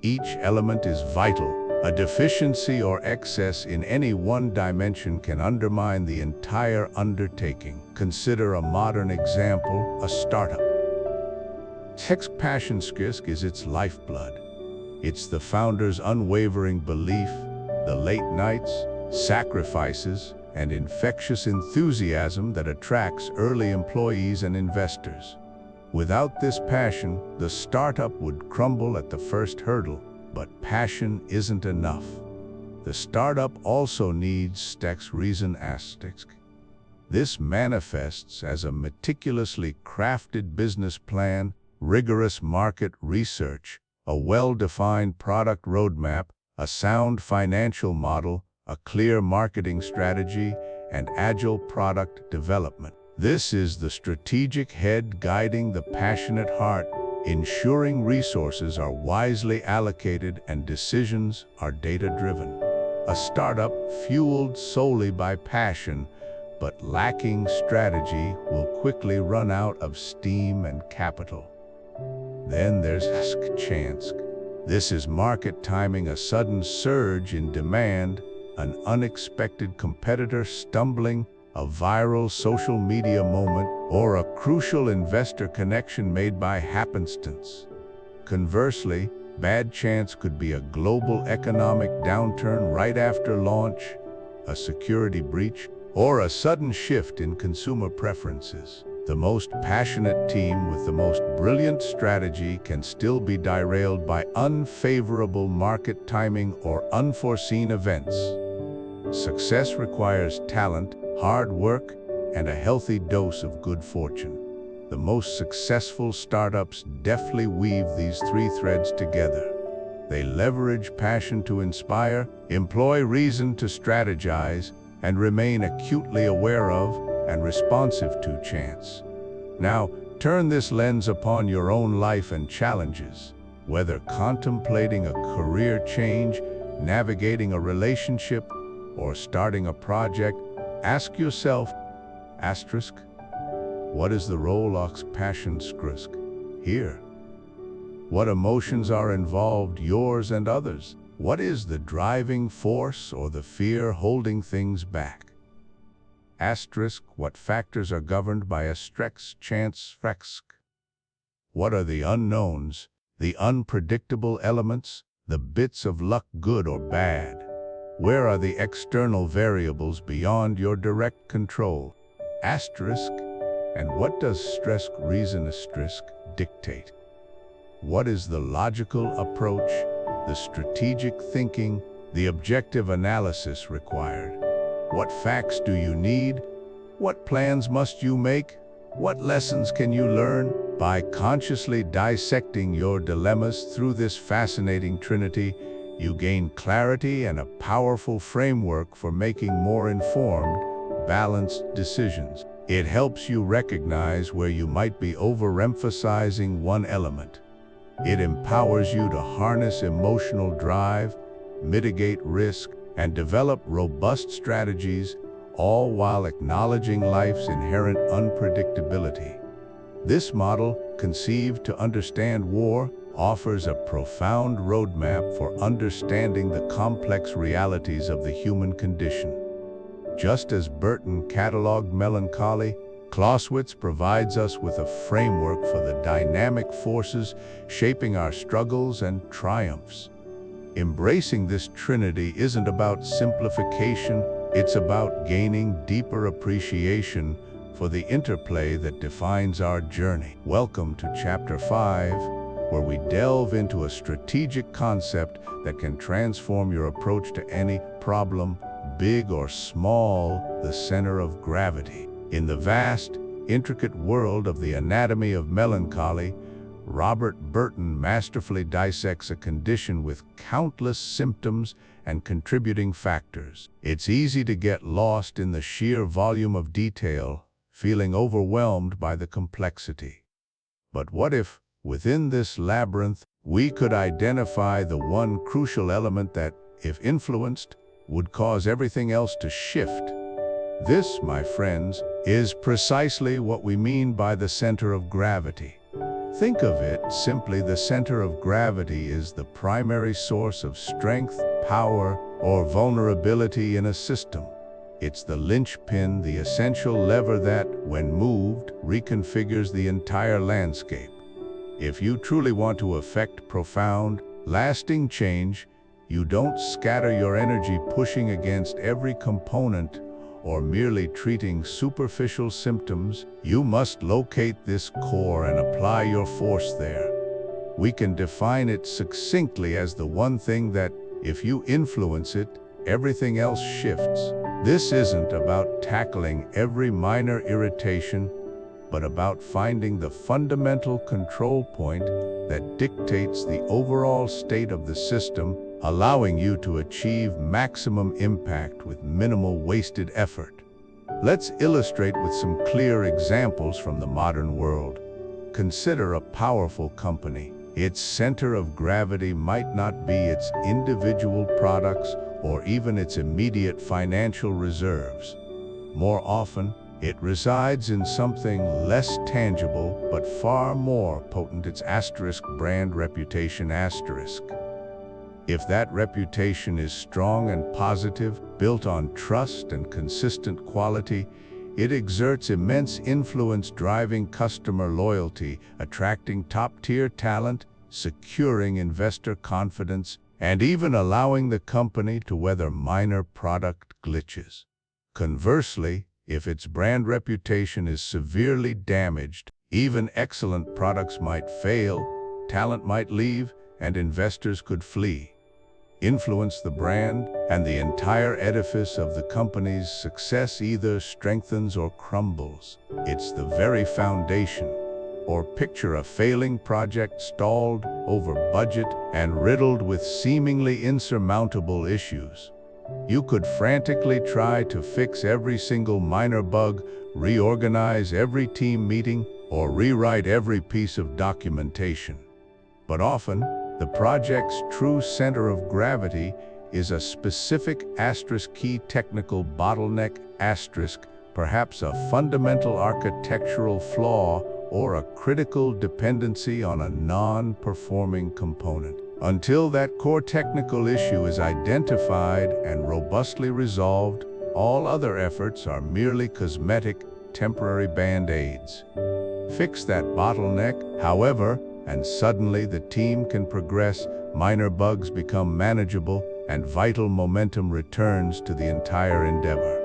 Each element is vital. A deficiency or excess in any one dimension can undermine the entire undertaking. Consider a modern example: a startup. Passion is its lifeblood. It's the founder's unwavering belief, the late nights, sacrifices, and infectious enthusiasm that attracts early employees and investors. Without this passion, the startup would crumble at the first hurdle. But passion isn't enough. The startup also needs reason. This manifests as a meticulously crafted business plan, rigorous market research, a well-defined product roadmap, a sound financial model, a clear marketing strategy, and agile product development. This is the strategic head guiding the passionate heart, ensuring resources are wisely allocated and decisions are data-driven. A startup fueled solely by passion but lacking strategy will quickly run out of steam and capital. Then there's chance. This is market timing, a sudden surge in demand, an unexpected competitor stumbling, a viral social media moment, or a crucial investor connection made by happenstance. Conversely, bad chance could be a global economic downturn right after launch, a security breach, or a sudden shift in consumer preferences. The most passionate team with the most brilliant strategy can still be derailed by unfavorable market timing or unforeseen events. Success requires talent, hard work, and a healthy dose of good fortune. The most successful startups deftly weave these three threads together. They leverage passion to inspire, employ reason to strategize, and remain acutely aware of and responsive to chance. Now, turn this lens upon your own life and challenges. Whether contemplating a career change, navigating a relationship, or starting a project, ask yourself, what is the role of passion here? What emotions are involved, yours and others? What is the driving force or the fear holding things back? What factors are governed by a chance? What are the unknowns, the unpredictable elements, the bits of luck, good or bad? Where are the external variables beyond your direct control? And what does reason dictate? What is the logical approach, the strategic thinking, the objective analysis required? What facts do you need? What plans must you make? What lessons can you learn? By consciously dissecting your dilemmas through this fascinating trinity, you gain clarity and a powerful framework for making more informed, balanced decisions. It helps you recognize where you might be overemphasizing one element. It empowers you to harness emotional drive, mitigate risk, and develop robust strategies, all while acknowledging life's inherent unpredictability. This model, conceived to understand war, offers a profound roadmap for understanding the complex realities of the human condition. Just as Burton cataloged melancholy, Clausewitz provides us with a framework for the dynamic forces shaping our struggles and triumphs. Embracing this trinity isn't about simplification, it's about gaining deeper appreciation for the interplay that defines our journey. Welcome to Chapter 5, where we delve into a strategic concept that can transform your approach to any problem, big or small, the center of gravity. In the vast, intricate world of the Anatomy of Melancholy, Robert Burton masterfully dissects a condition with countless symptoms and contributing factors. It's easy to get lost in the sheer volume of detail, feeling overwhelmed by the complexity. But what if, within this labyrinth, we could identify the one crucial element that, if influenced, would cause everything else to shift? This, my friends, is precisely what we mean by the center of gravity. Think of it simply: the center of gravity is the primary source of strength, power, or vulnerability in a system. It's the linchpin, the essential lever that, when moved, reconfigures the entire landscape. If you truly want to effect profound, lasting change, you don't scatter your energy pushing against every component or merely treating superficial symptoms. You must locate this core and apply your force there. We can define it succinctly as the one thing that, if you influence it, everything else shifts. This isn't about tackling every minor irritation, but about finding the fundamental control point that dictates the overall state of the system, allowing you to achieve maximum impact with minimal wasted effort. Let's illustrate with some clear examples from the modern world. Consider a powerful company. Its center of gravity might not be its individual products or even its immediate financial reserves. More often, it resides in something less tangible but far more potent: its brand reputation. If that reputation is strong and positive, built on trust and consistent quality, it exerts immense influence, driving customer loyalty, attracting top-tier talent, securing investor confidence, and even allowing the company to weather minor product glitches. Conversely, If its brand reputation is severely damaged, even excellent products might fail, talent might leave, and investors could flee. Influence the brand, and the entire edifice of the company's success either strengthens or crumbles. It's the very foundation. Or picture a failing project stalled, over budget, and riddled with seemingly insurmountable issues. You could frantically try to fix every single minor bug, reorganize every team meeting, or rewrite every piece of documentation. But often, the project's true center of gravity is a specific key technical bottleneck perhaps a fundamental architectural flaw or a critical dependency on a non-performing component. Until that core technical issue is identified and robustly resolved, all other efforts are merely cosmetic, temporary band-aids. Fix that bottleneck, however, and suddenly the team can progress, minor bugs become manageable, and vital momentum returns to the entire endeavor.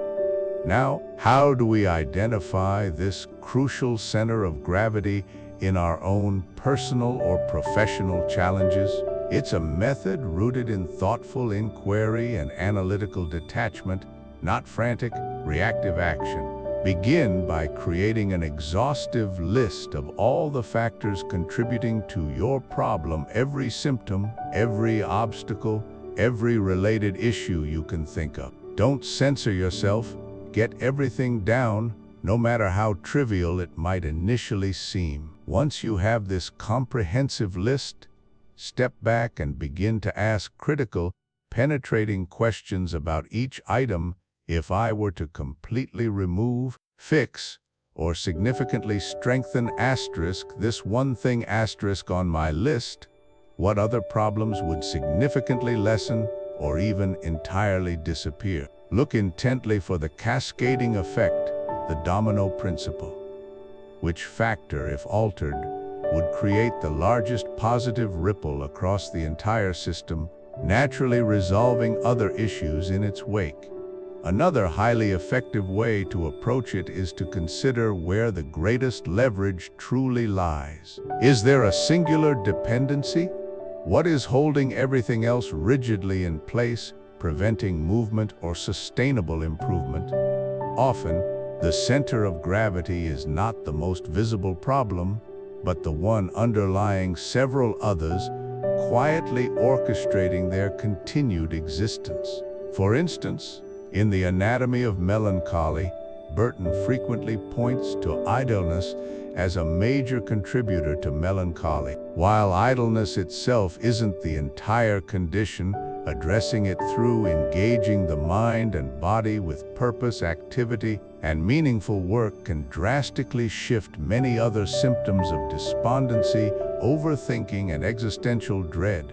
Now, how do we identify this crucial center of gravity in our own personal or professional challenges? It's a method rooted in thoughtful inquiry and analytical detachment, not frantic, reactive action. Begin by creating an exhaustive list of all the factors contributing to your problem, every symptom, every obstacle, every related issue you can think of. Don't censor yourself. Get everything down, no matter how trivial it might initially seem. Once you have this comprehensive list, step back and begin to ask critical, penetrating questions about each item. If I were to completely remove, fix, or significantly strengthen this one thing on my list, what other problems would significantly lessen or even entirely disappear? Look intently for the cascading effect, the domino principle. Which factor, if altered, would create the largest positive ripple across the entire system, naturally resolving other issues in its wake? Another highly effective way to approach it is to consider where the greatest leverage truly lies. Is there a singular dependency? What is holding everything else rigidly in place, preventing movement or sustainable improvement? Often, the center of gravity is not the most visible problem, but the one underlying several others, quietly orchestrating their continued existence. For instance, in the Anatomy of Melancholy, Burton frequently points to idleness as a major contributor to melancholy. While idleness itself isn't the entire condition, addressing it through engaging the mind and body with purpose, activity, and meaningful work can drastically shift many other symptoms of despondency, overthinking, and existential dread.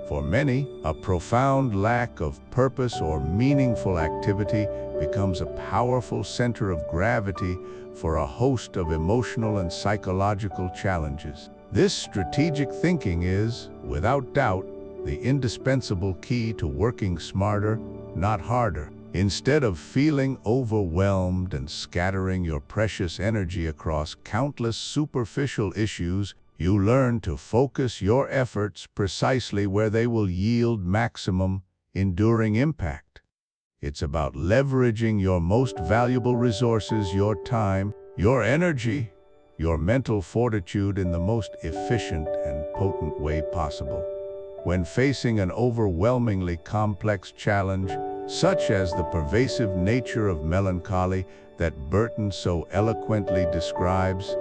For many, a profound lack of purpose or meaningful activity becomes a powerful center of gravity for a host of emotional and psychological challenges. This strategic thinking is, without doubt, the indispensable key to working smarter, not harder. Instead of feeling overwhelmed and scattering your precious energy across countless superficial issues, you learn to focus your efforts precisely where they will yield maximum, enduring impact. It's about leveraging your most valuable resources, your time, your energy, your mental fortitude in the most efficient and potent way possible. When facing an overwhelmingly complex challenge, such as the pervasive nature of melancholy that Burton so eloquently describes,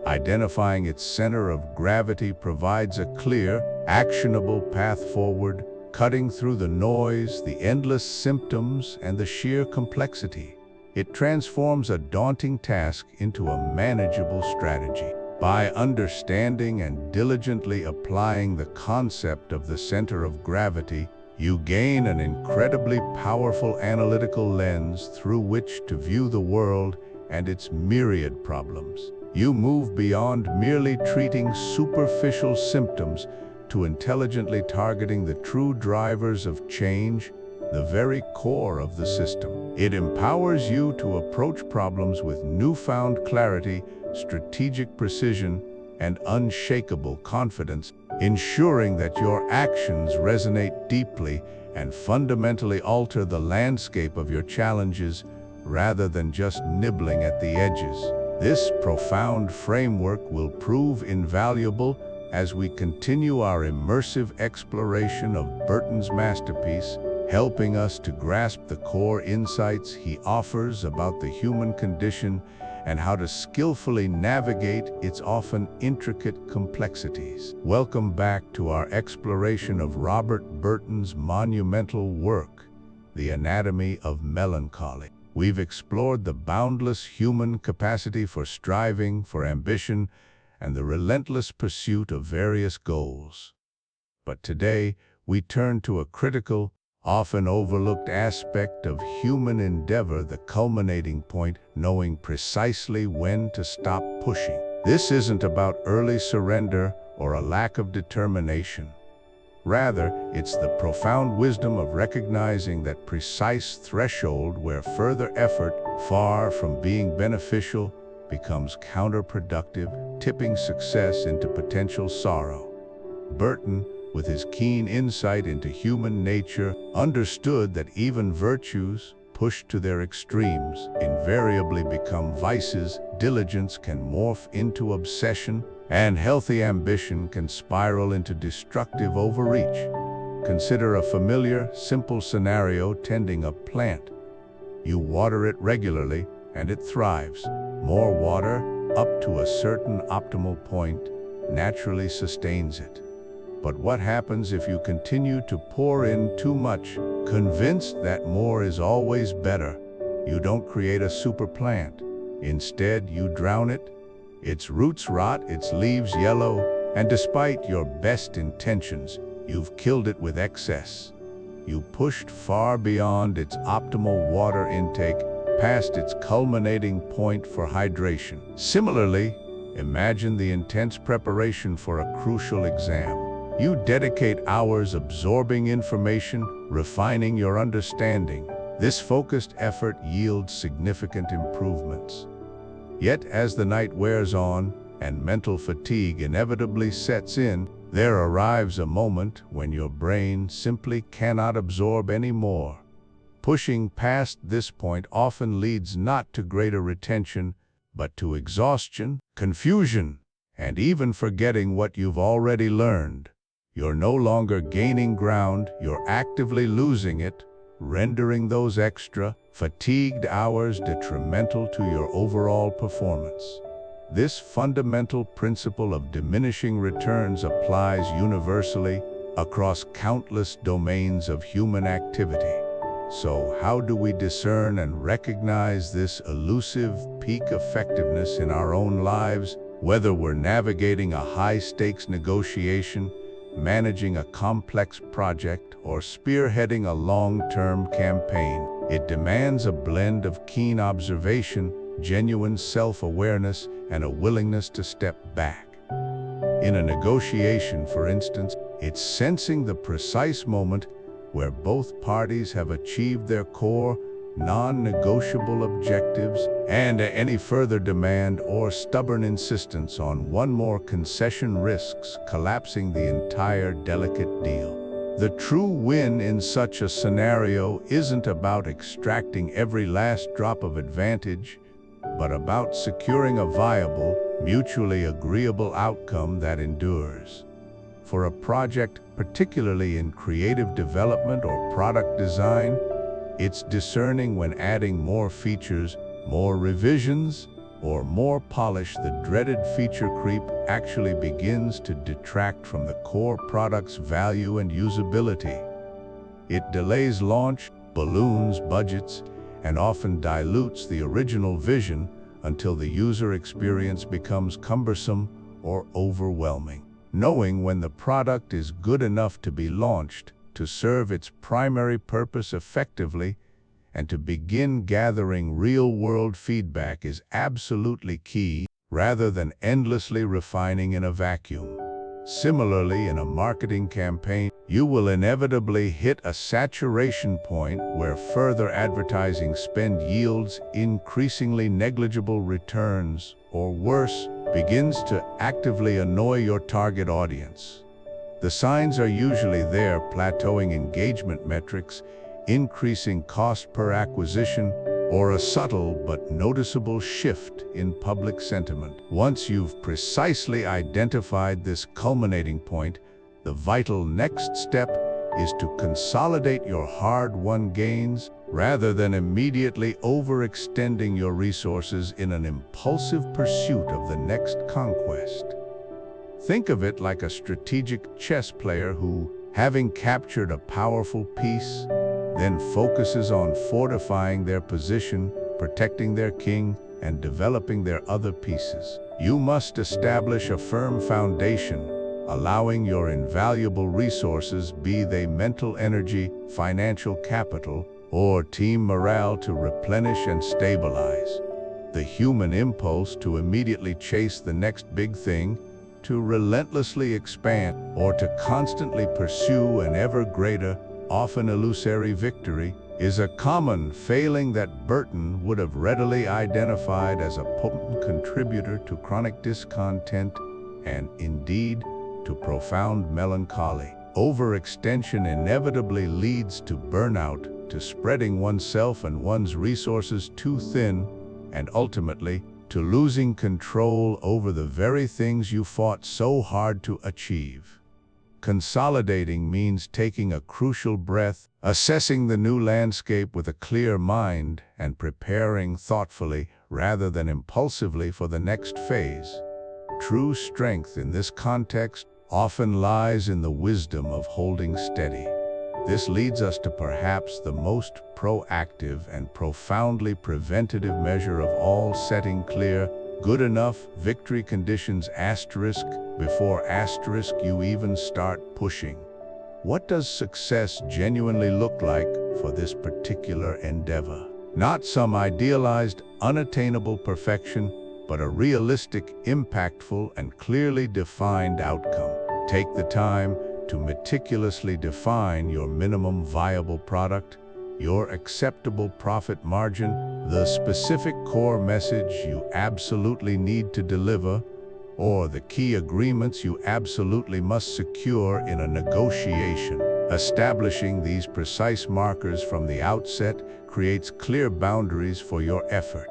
identifying its center of gravity provides a clear, actionable path forward, cutting through the noise, the endless symptoms, and the sheer complexity. It transforms a daunting task into a manageable strategy. By understanding and diligently applying the concept of the center of gravity, you gain an incredibly powerful analytical lens through which to view the world and its myriad problems. You move beyond merely treating superficial symptoms to intelligently targeting the true drivers of change, the very core of the system. It empowers you to approach problems with newfound clarity, strategic precision, and unshakable confidence, ensuring that your actions resonate deeply and fundamentally alter the landscape of your challenges rather than just nibbling at the edges. This profound framework will prove invaluable as we continue our immersive exploration of Burton's masterpiece, helping us to grasp the core insights he offers about the human condition and how to skillfully navigate its often intricate complexities. Welcome back to our exploration of Robert Burton's monumental work, The Anatomy of Melancholy. We've explored the boundless human capacity for striving, for ambition, and the relentless pursuit of various goals. But today, we turn to a critical, often overlooked aspect of human endeavor, the culminating point, knowing precisely when to stop pushing. This isn't about early surrender or a lack of determination. Rather, it's the profound wisdom of recognizing that precise threshold where further effort, far from being beneficial, becomes counterproductive, tipping success into potential sorrow. Burton, with his keen insight into human nature, understood that even virtues, pushed to their extremes, invariably become vices. Diligence can morph into obsession, and healthy ambition can spiral into destructive overreach. Consider a familiar, simple scenario: tending a plant. You water it regularly, and it thrives. More water, up to a certain optimal point, naturally sustains it. But what happens if you continue to pour in too much, convinced that more is always better? You don't create a super plant. Instead, you drown it. Its roots rot, its leaves yellow, and despite your best intentions, you've killed it with excess. You pushed far beyond its optimal water intake, past its culminating point for hydration. Similarly, imagine the intense preparation for a crucial exam. You dedicate hours absorbing information, refining your understanding. This focused effort yields significant improvements. Yet, as the night wears on and mental fatigue inevitably sets in, there arrives a moment when your brain simply cannot absorb any more. Pushing past this point often leads not to greater retention, but to exhaustion, confusion, and even forgetting what you've already learned. You're no longer gaining ground, you're actively losing it, rendering those extra, fatigued hours detrimental to your overall performance. This fundamental principle of diminishing returns applies universally across countless domains of human activity. So, how do we discern and recognize this elusive peak effectiveness in our own lives, whether we're navigating a high-stakes negotiation, managing a complex project, or spearheading a long-term campaign? It demands a blend of keen observation, genuine self-awareness, and a willingness to step back. In a negotiation, for instance, it's sensing the precise moment where both parties have achieved their core, non-negotiable objectives, and any further demand or stubborn insistence on one more concession risks collapsing the entire delicate deal. The true win in such a scenario isn't about extracting every last drop of advantage, but about securing a viable, mutually agreeable outcome that endures. For a project, particularly in creative development or product design, it's discerning when adding more features, more revisions, or more polish. The dreaded feature creep actually begins to detract from the core product's value and usability. It delays launch, balloons budgets, and often dilutes the original vision until the user experience becomes cumbersome or overwhelming. Knowing when the product is good enough to be launched, to serve its primary purpose effectively, and to begin gathering real-world feedback is absolutely key, rather than endlessly refining in a vacuum. Similarly, in a marketing campaign, you will inevitably hit a saturation point where further advertising spend yields increasingly negligible returns, or worse, begins to actively annoy your target audience. The signs are usually there: plateauing engagement metrics, increasing cost per acquisition, or a subtle but noticeable shift in public sentiment. Once you've precisely identified this culminating point, the vital next step is to consolidate your hard-won gains rather than immediately overextending your resources in an impulsive pursuit of the next conquest. Think of it like a strategic chess player who, having captured a powerful piece, then focuses on fortifying their position, protecting their king, and developing their other pieces. You must establish a firm foundation, allowing your invaluable resources, be they mental energy, financial capital, or team morale, to replenish and stabilize. The human impulse to immediately chase the next big thing, to relentlessly expand, or to constantly pursue an ever greater, often illusory victory, is a common failing that Burton would have readily identified as a potent contributor to chronic discontent and, indeed, to profound melancholy. Overextension inevitably leads to burnout, to spreading oneself and one's resources too thin, and ultimately, to losing control over the very things you fought so hard to achieve. Consolidating means taking a crucial breath, assessing the new landscape with a clear mind, and preparing thoughtfully rather than impulsively for the next phase. True strength in this context often lies in the wisdom of holding steady. This leads us to perhaps the most proactive and profoundly preventative measure of all: setting clear, good enough victory conditions before you even start pushing. What does success genuinely look like for this particular endeavor? Not some idealized, unattainable perfection, but a realistic, impactful, and clearly defined outcome. Take the time to meticulously define your minimum viable product, your acceptable profit margin, the specific core message you absolutely need to deliver, or the key agreements you absolutely must secure in a negotiation. Establishing these precise markers from the outset creates clear boundaries for your effort.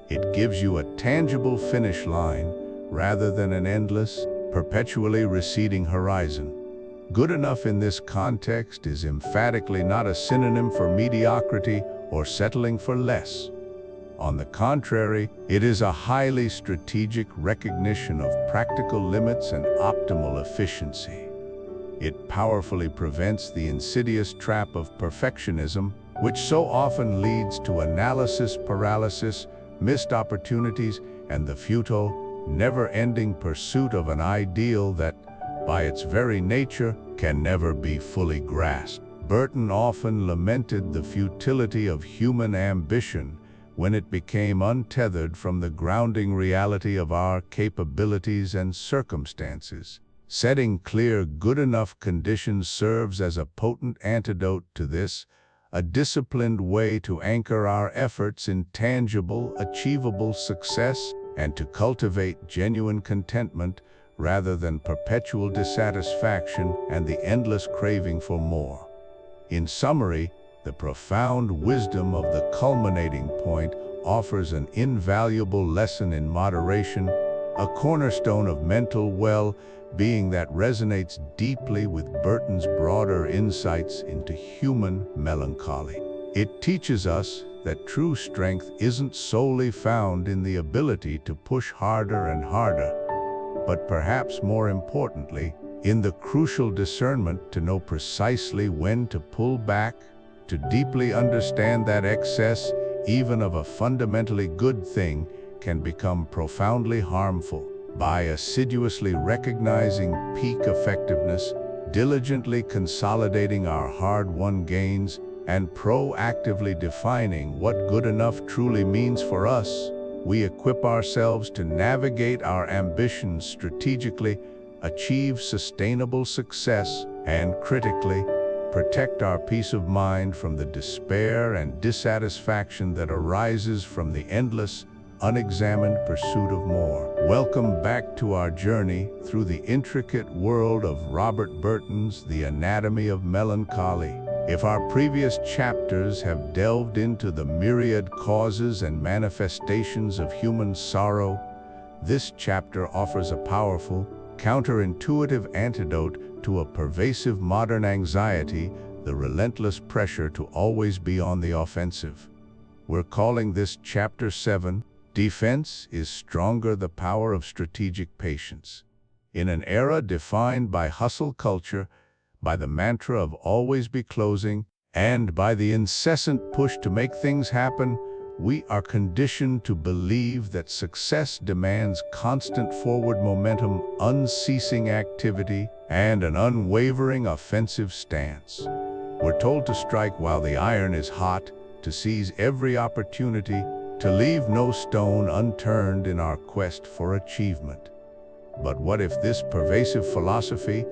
It gives you a tangible finish line rather than an endless, perpetually receding horizon. Good enough in this context is emphatically not a synonym for mediocrity or settling for less. On the contrary, it is a highly strategic recognition of practical limits and optimal efficiency. It powerfully prevents the insidious trap of perfectionism, which so often leads to analysis paralysis, missed opportunities, and the futile, never-ending pursuit of an ideal that, by its very nature, can never be fully grasped. Burton often lamented the futility of human ambition when it became untethered from the grounding reality of our capabilities and circumstances. Setting clear, good enough conditions serves as a potent antidote to this, a disciplined way to anchor our efforts in tangible, achievable success and to cultivate genuine contentment rather than perpetual dissatisfaction and the endless craving for more. In summary, the profound wisdom of the culminating point offers an invaluable lesson in moderation, a cornerstone of mental well-being that resonates deeply with Burton's broader insights into human melancholy. It teaches us that true strength isn't solely found in the ability to push harder and harder, but perhaps more importantly, in the crucial discernment to know precisely when to pull back, to deeply understand that excess, even of a fundamentally good thing, can become profoundly harmful. By assiduously recognizing peak effectiveness, diligently consolidating our hard-won gains, and proactively defining what good enough truly means for us, we equip ourselves to navigate our ambitions strategically, achieve sustainable success, and critically, protect our peace of mind from the despair and dissatisfaction that arises from the endless, unexamined pursuit of more. Welcome back to our journey through the intricate world of Robert Burton's The Anatomy of Melancholy. If our previous chapters have delved into the myriad causes and manifestations of human sorrow, this chapter offers a powerful, counterintuitive antidote to a pervasive modern anxiety, the relentless pressure to always be on the offensive. We're calling this Chapter 7, Defense is Stronger: The Power of Strategic Patience. In an era defined by hustle culture, by the mantra of always be closing, and by the incessant push to make things happen, we are conditioned to believe that success demands constant forward momentum, unceasing activity, and an unwavering offensive stance. We're told to strike while the iron is hot, to seize every opportunity, to leave no stone unturned in our quest for achievement. But what if this pervasive philosophy,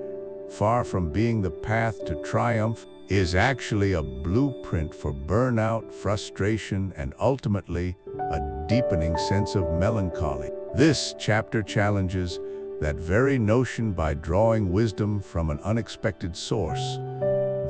far from being the path to triumph, is actually a blueprint for burnout, frustration, and ultimately, a deepening sense of melancholy? This chapter challenges that very notion by drawing wisdom from an unexpected source,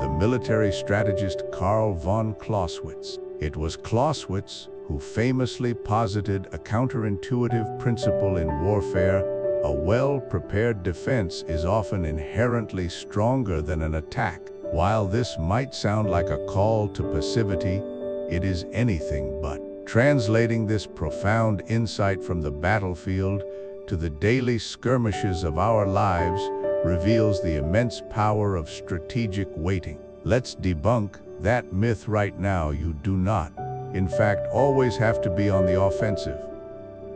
the military strategist Karl von Clausewitz. It was Clausewitz who famously posited a counterintuitive principle in warfare: a well-prepared defense is often inherently stronger than an attack. While this might sound like a call to passivity, it is anything but. Translating this profound insight from the battlefield to the daily skirmishes of our lives reveals the immense power of strategic waiting. Let's debunk that myth right now. You do not, in fact, always have to be on the offensive.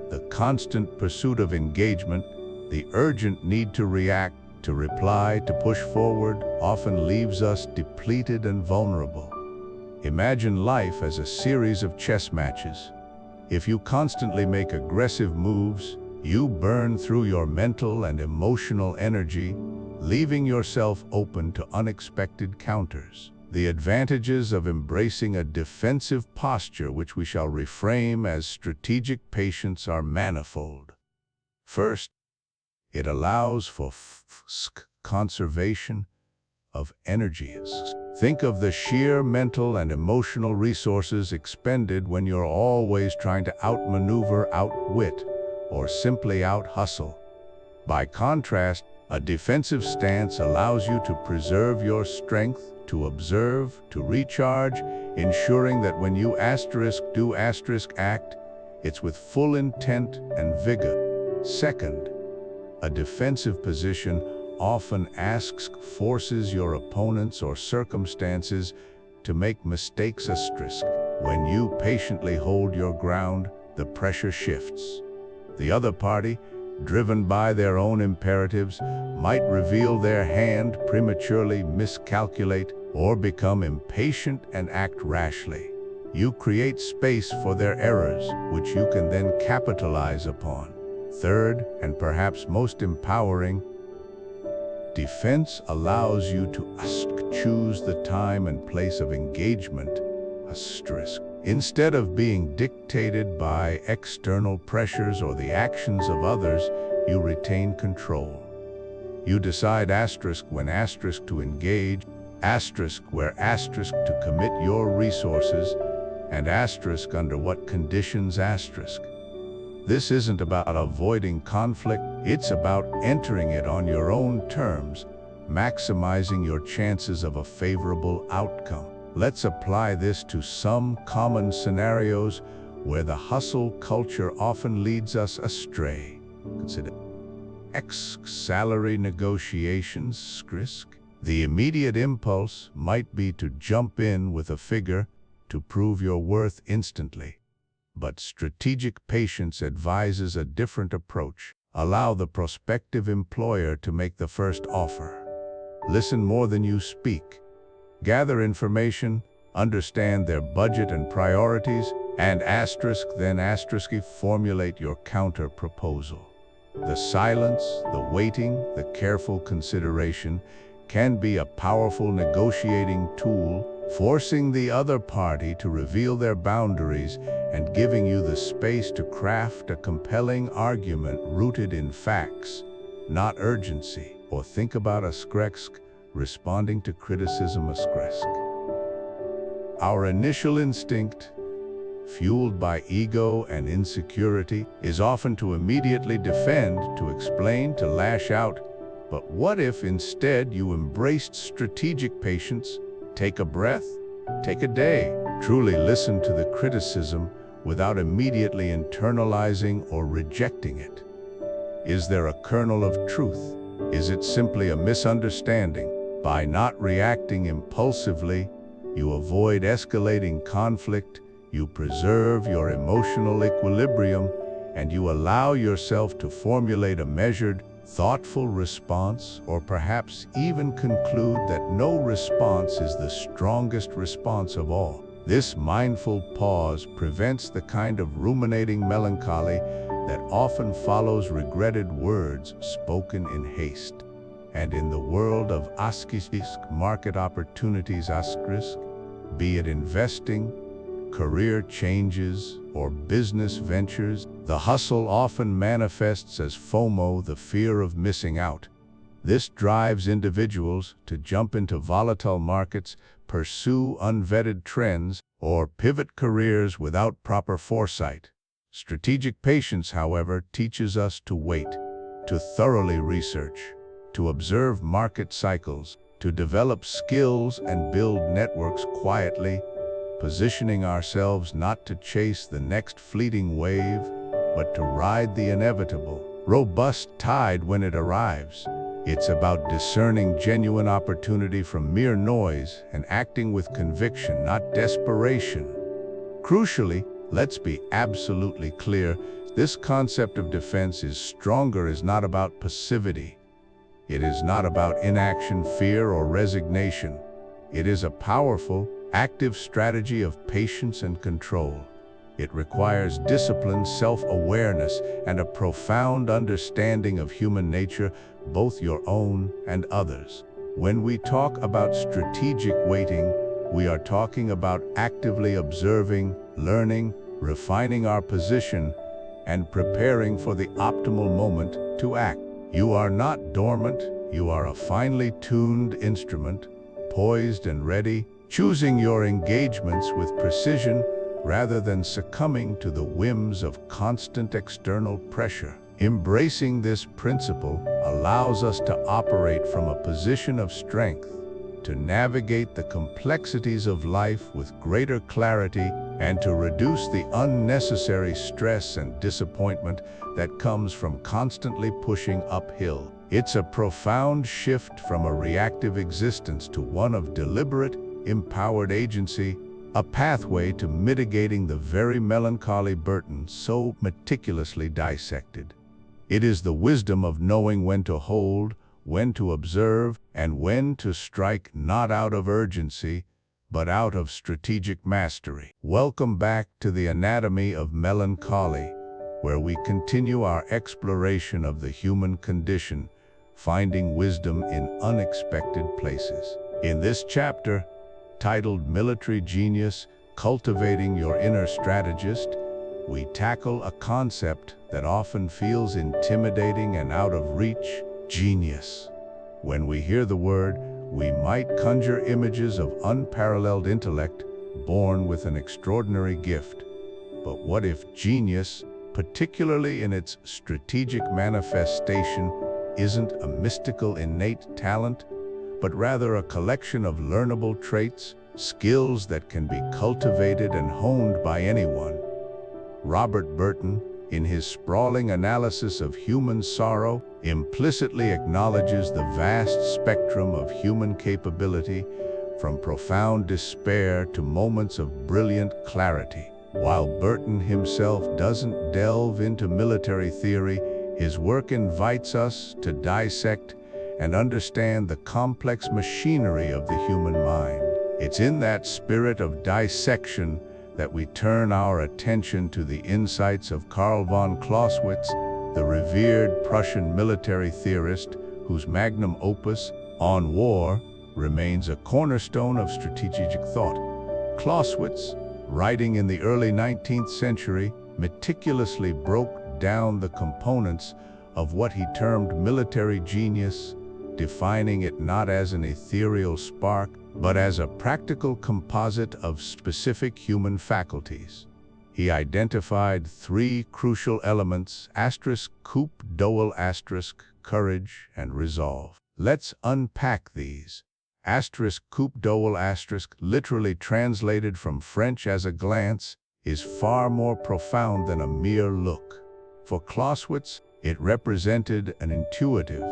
The constant pursuit of engagement, the urgent need to react, to reply, to push forward, often leaves us depleted and vulnerable. Imagine life as a series of chess matches. If you constantly make aggressive moves, you burn through your mental and emotional energy, leaving yourself open to unexpected counters. The advantages of embracing a defensive posture, which we shall reframe as strategic patience, are manifold. First, it allows for conservation of energy. Think of the sheer mental and emotional resources expended when you're always trying to outmaneuver, outwit, or simply out-hustle. By contrast, a defensive stance allows you to preserve your strength, to observe, to recharge, ensuring that when you do act, it's with full intent and vigor. Second, a defensive position often forces your opponents or circumstances to make mistakes. When you patiently hold your ground, the pressure shifts. The other party, driven by their own imperatives, might reveal their hand, prematurely miscalculate, or become impatient and act rashly. You create space for their errors, which you can then capitalize upon. Third, and perhaps most empowering, defense allows you to choose the time and place of engagement. Instead of being dictated by external pressures or the actions of others, you retain control. You decide when to engage, where to commit your resources, and under what conditions. This isn't about avoiding conflict, it's about entering it on your own terms, maximizing your chances of a favorable outcome. Let's apply this to some common scenarios where the hustle culture often leads us astray. Consider salary negotiations. The immediate impulse might be to jump in with a figure to prove your worth instantly. But strategic patience advises a different approach. Allow the prospective employer to make the first offer. Listen more than you speak. Gather information, understand their budget and priorities, and then formulate your counter proposal. The silence, the waiting, the careful consideration can be a powerful negotiating tool, forcing the other party to reveal their boundaries and giving you the space to craft a compelling argument rooted in facts, not urgency. Or think about a skresk, responding to criticism a skresk. Our initial instinct, fueled by ego and insecurity, is often to immediately defend, to explain, to lash out. But what if instead you embraced strategic patience? Take a breath, take a day. Truly listen to the criticism without immediately internalizing or rejecting it. Is there a kernel of truth? Is it simply a misunderstanding? By not reacting impulsively, you avoid escalating conflict, you preserve your emotional equilibrium, and you allow yourself to formulate a measured, thoughtful response, or perhaps even conclude that no response is the strongest response of all. This mindful pause prevents the kind of ruminating melancholy that often follows regretted words spoken in haste. And in the world of askisk, market opportunities askrisk, be it investing, career changes, or business ventures, the hustle often manifests as FOMO, the fear of missing out. This drives individuals to jump into volatile markets, pursue unvetted trends, or pivot careers without proper foresight. Strategic patience, however, teaches us to wait, to thoroughly research, to observe market cycles, to develop skills and build networks quietly, positioning ourselves not to chase the next fleeting wave, but to ride the inevitable, robust tide when it arrives. It's about discerning genuine opportunity from mere noise and acting with conviction, not desperation. Crucially, let's be absolutely clear, this concept of defense is not about passivity. It is not about inaction, fear, or resignation. It is a powerful, active strategy of patience and control. It requires discipline, self-awareness, and a profound understanding of human nature, both your own and others. When we talk about strategic waiting, we are talking about actively observing, learning, refining our position, and preparing for the optimal moment to act. You are not dormant, you are a finely tuned instrument, poised and ready, choosing your engagements with precision rather than succumbing to the whims of constant external pressure. Embracing this principle allows us to operate from a position of strength, to navigate the complexities of life with greater clarity, and to reduce the unnecessary stress and disappointment that comes from constantly pushing uphill. It's a profound shift from a reactive existence to one of deliberate, empowered agency, a pathway to mitigating the very melancholy Burton so meticulously dissected. It is the wisdom of knowing when to hold, when to observe, and when to strike, not out of urgency, but out of strategic mastery. Welcome back to the Anatomy of Melancholy, where we continue our exploration of the human condition, finding wisdom in unexpected places. In this chapter, titled Military Genius, Cultivating Your Inner Strategist, we tackle a concept that often feels intimidating and out of reach: genius. When we hear the word, we might conjure images of unparalleled intellect, born with an extraordinary gift. But what if genius, particularly in its strategic manifestation, isn't a mystical innate talent, but rather a collection of learnable traits, skills that can be cultivated and honed by anyone? Robert Burton, in his sprawling analysis of human sorrow, implicitly acknowledges the vast spectrum of human capability, from profound despair to moments of brilliant clarity. While Burton himself doesn't delve into military theory, his work invites us to dissect and understand the complex machinery of the human mind. It's in that spirit of dissection that we turn our attention to the insights of Carl von Clausewitz, the revered Prussian military theorist whose magnum opus, On War, remains a cornerstone of strategic thought. Clausewitz, writing in the early 19th century, meticulously broke down the components of what he termed military genius, defining it not as an ethereal spark, but as a practical composite of specific human faculties. He identified three crucial elements: coup d'oeil, courage, and resolve. Let's unpack these. Coup d'oeil, literally translated from French as a glance, is far more profound than a mere look. For Clausewitz, it represented an intuitive,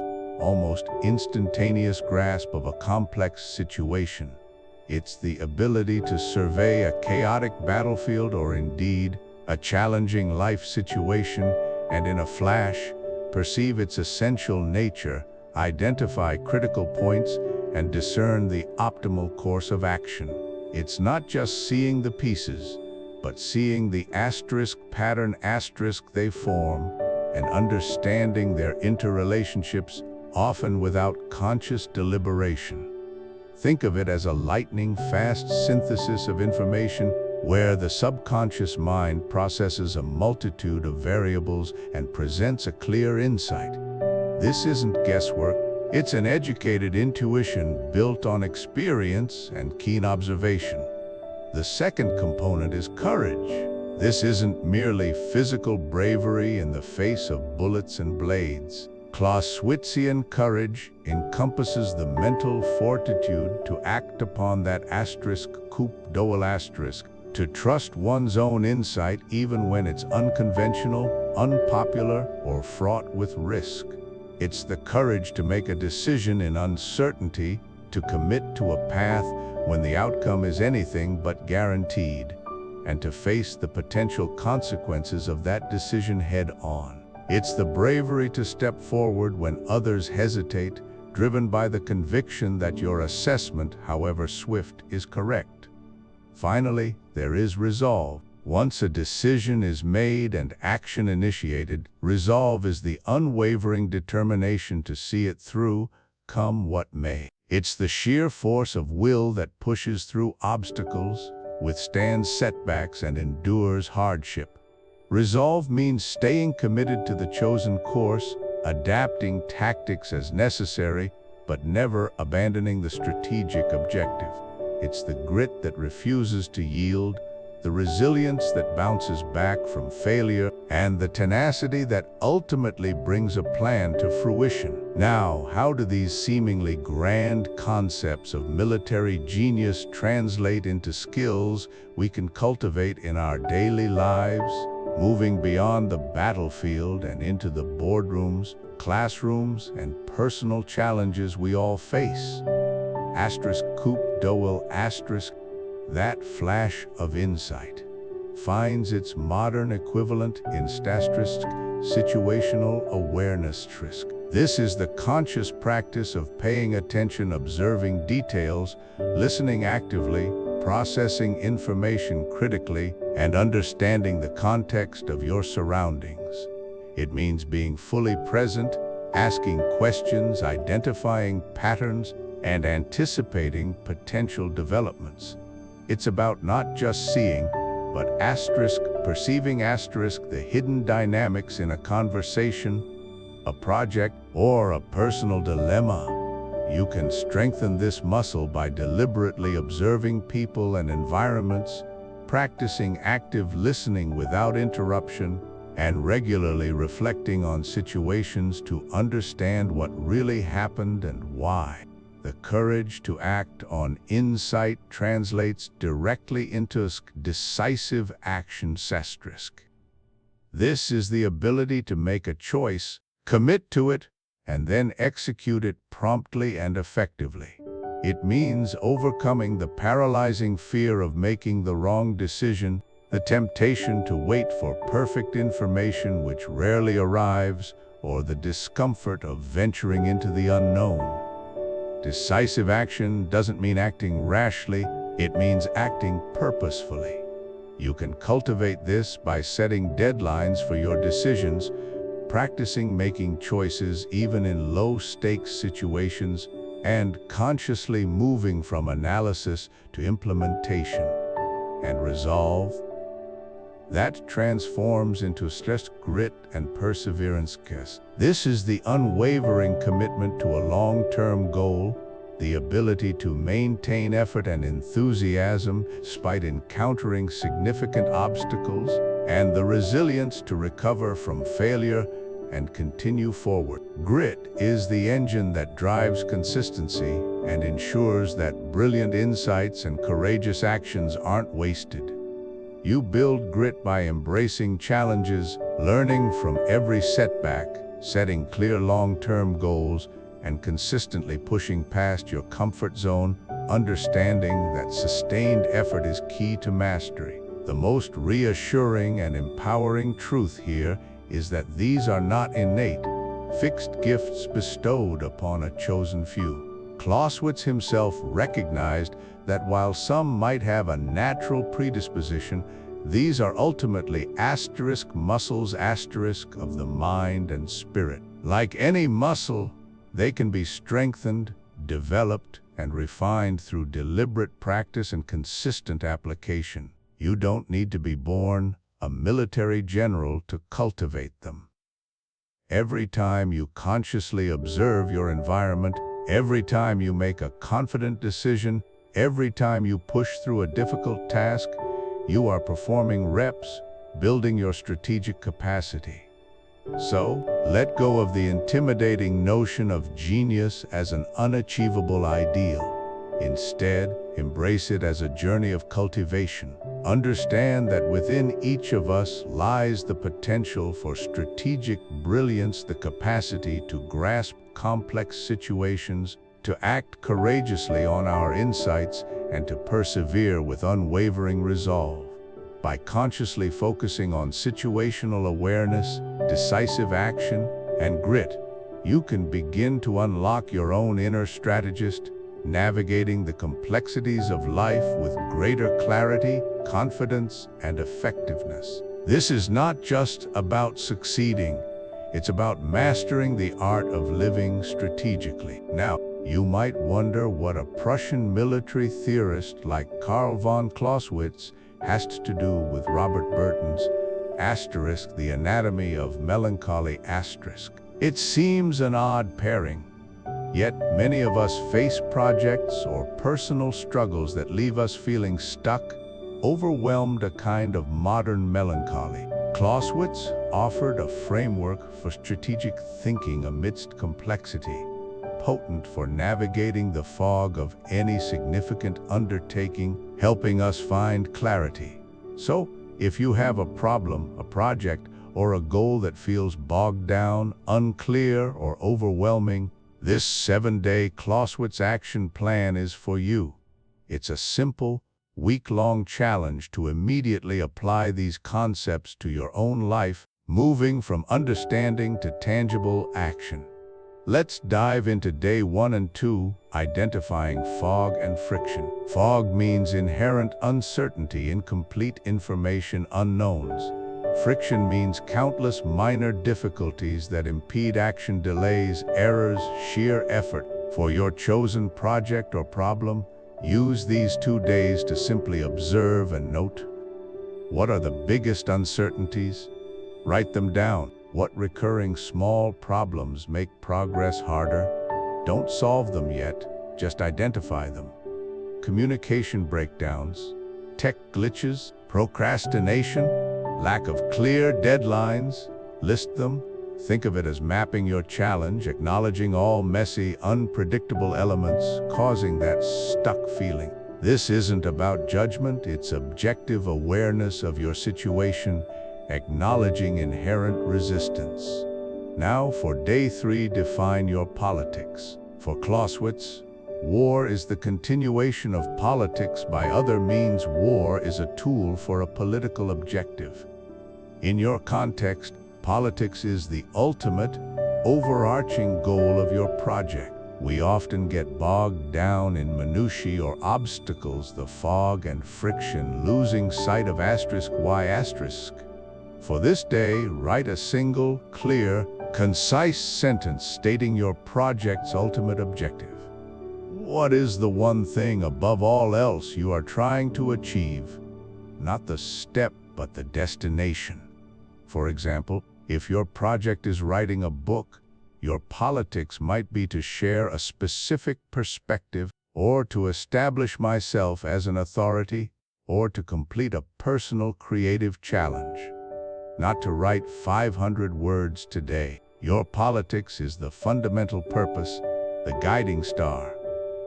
almost instantaneous grasp of a complex situation. It's the ability to survey a chaotic battlefield or indeed a challenging life situation and in a flash perceive its essential nature, identify critical points, and discern the optimal course of action. It's not just seeing the pieces, but seeing the pattern they form and understanding their interrelationships, often without conscious deliberation. Think of it as a lightning-fast synthesis of information where the subconscious mind processes a multitude of variables and presents a clear insight. This isn't guesswork, it's an educated intuition built on experience and keen observation. The second component is courage. This isn't merely physical bravery in the face of bullets and blades. Clausewitzian courage encompasses the mental fortitude to act upon that coup d'oeil, to trust one's own insight even when it's unconventional, unpopular, or fraught with risk. It's the courage to make a decision in uncertainty, to commit to a path when the outcome is anything but guaranteed, and to face the potential consequences of that decision head-on. It's the bravery to step forward when others hesitate, driven by the conviction that your assessment, however swift, is correct. Finally, there is resolve. Once a decision is made and action initiated, resolve is the unwavering determination to see it through, come what may. It's the sheer force of will that pushes through obstacles, withstands setbacks, and endures hardship. Resolve means staying committed to the chosen course, adapting tactics as necessary, but never abandoning the strategic objective. It's the grit that refuses to yield, the resilience that bounces back from failure, and the tenacity that ultimately brings a plan to fruition. Now, how do these seemingly grand concepts of military genius translate into skills we can cultivate in our daily lives, moving beyond the battlefield and into the boardrooms, classrooms, and personal challenges we all face? Coup d'oeil, that flash of insight, finds its modern equivalent in situational awareness. This is the conscious practice of paying attention, observing details, listening actively, processing information critically, and understanding the context of your surroundings. It means being fully present, asking questions, identifying patterns, and anticipating potential developments. It's about not just seeing, but perceiving the hidden dynamics in a conversation, a project, or a personal dilemma. You can strengthen this muscle by deliberately observing people and environments, practicing active listening without interruption, and regularly reflecting on situations to understand what really happened and why. The courage to act on insight translates directly into decisive action. This is the ability to make a choice, commit to it, and then execute it promptly and effectively. It means overcoming the paralyzing fear of making the wrong decision, the temptation to wait for perfect information which rarely arrives, or the discomfort of venturing into the unknown. Decisive action doesn't mean acting rashly, it means acting purposefully. You can cultivate this by setting deadlines for your decisions, practicing making choices even in low-stakes situations, and consciously moving from analysis to implementation and resolve. That transforms into stress, grit, and perseverance. This is the unwavering commitment to a long-term goal, the ability to maintain effort and enthusiasm despite encountering significant obstacles, and the resilience to recover from failure and continue forward. Grit is the engine that drives consistency and ensures that brilliant insights and courageous actions aren't wasted. You build grit by embracing challenges, learning from every setback, setting clear long-term goals, and consistently pushing past your comfort zone, understanding that sustained effort is key to mastery. The most reassuring and empowering truth here is that these are not innate, fixed gifts bestowed upon a chosen few. Clausewitz himself recognized that while some might have a natural predisposition, these are ultimately muscles of the mind and spirit. Like any muscle, they can be strengthened, developed, and refined through deliberate practice and consistent application. You don't need to be born a military general to cultivate them. Every time you consciously observe your environment, every time you make a confident decision, every time you push through a difficult task, you are performing reps, building your strategic capacity. So, let go of the intimidating notion of genius as an unachievable ideal. Instead, embrace it as a journey of cultivation. Understand that within each of us lies the potential for strategic brilliance, the capacity to grasp complex situations, to act courageously on our insights, and to persevere with unwavering resolve. By consciously focusing on situational awareness, decisive action, and grit, you can begin to unlock your own inner strategist, navigating the complexities of life with greater clarity, confidence, and effectiveness. This is not just about succeeding, it's about mastering the art of living strategically. Now, you might wonder what a Prussian military theorist like Karl von Clausewitz has to do with Robert Burton's The Anatomy of Melancholy. It seems an odd pairing. Yet many of us face projects or personal struggles that leave us feeling stuck, overwhelmed, a kind of modern melancholy. Clausewitz offered a framework for strategic thinking amidst complexity, potent for navigating the fog of any significant undertaking, helping us find clarity. So, if you have a problem, a project, or a goal that feels bogged down, unclear, or overwhelming, this 7-day Clausewitz action plan is for you. It's a simple, week-long challenge to immediately apply these concepts to your own life, moving from understanding to tangible action. Let's dive into day 1 and 2, identifying fog and friction. Fog means inherent uncertainty, incomplete information, unknowns. Friction means countless minor difficulties that impede action, delays, errors, sheer effort. For your chosen project or problem, use these 2 days to simply observe and note. What are the biggest uncertainties? Write them down. What recurring small problems make progress harder? Don't solve them yet, just identify them. Communication breakdowns, tech glitches, procrastination, lack of clear deadlines, list them. Think of it as mapping your challenge, acknowledging all messy, unpredictable elements causing that stuck feeling. This isn't about judgment, it's objective awareness of your situation, acknowledging inherent resistance. Now for day 3, define your politics. For Clausewitz, war is the continuation of politics by other means. War is a tool for a political objective. In your context, politics is the ultimate, overarching goal of your project. We often get bogged down in minutiae or obstacles, the fog and friction, losing sight of *y*. For this day, write a single, clear, concise sentence stating your project's ultimate objective. What is the one thing above all else you are trying to achieve? Not the step, but the destination. For example, if your project is writing a book, your politics might be to share a specific perspective, or to establish myself as an authority, or to complete a personal creative challenge. Not to write 500 words today. Your politics is the fundamental purpose, the guiding star.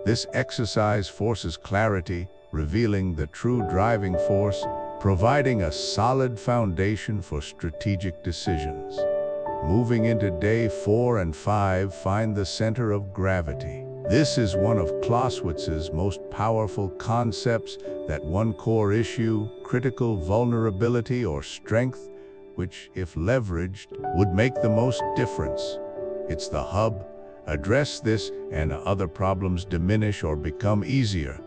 This exercise forces clarity, revealing the true driving force, providing a solid foundation for strategic decisions. Moving into day 4 and 5, find the center of gravity. This is one of Clausewitz's most powerful concepts, that one core issue, critical vulnerability or strength, which, if leveraged, would make the most difference. It's the hub. Address this, and other problems diminish or become easier.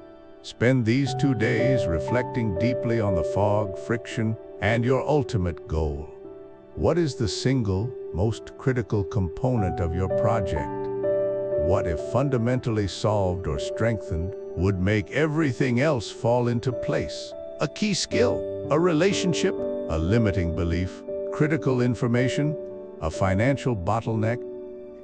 Spend these 2 days reflecting deeply on the fog, friction, and your ultimate goal. What is the single, most critical component of your project? What, if fundamentally solved or strengthened, would make everything else fall into place? A key skill, a relationship, a limiting belief, critical information, a financial bottleneck.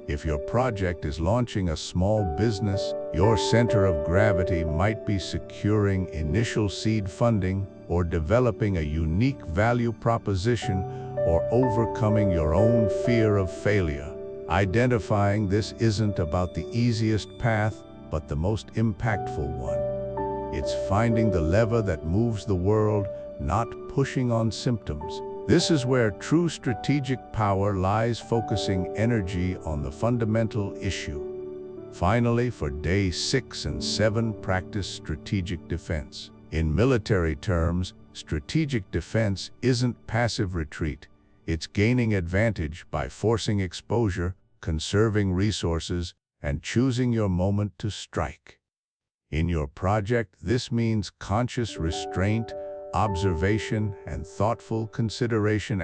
If your project is launching a small business, your center of gravity might be securing initial seed funding, or developing a unique value proposition, or overcoming your own fear of failure. Identifying this isn't about the easiest path, but the most impactful one. It's finding the lever that moves the world, not pushing on symptoms. This is where true strategic power lies, focusing energy on the fundamental issue. Finally, for day 6 and 7, practice strategic defense. In military terms, strategic defense isn't passive retreat. It's gaining advantage by forcing exposure, conserving resources, and choosing your moment to strike. In your project, this means conscious restraint, observation, and thoughtful consideration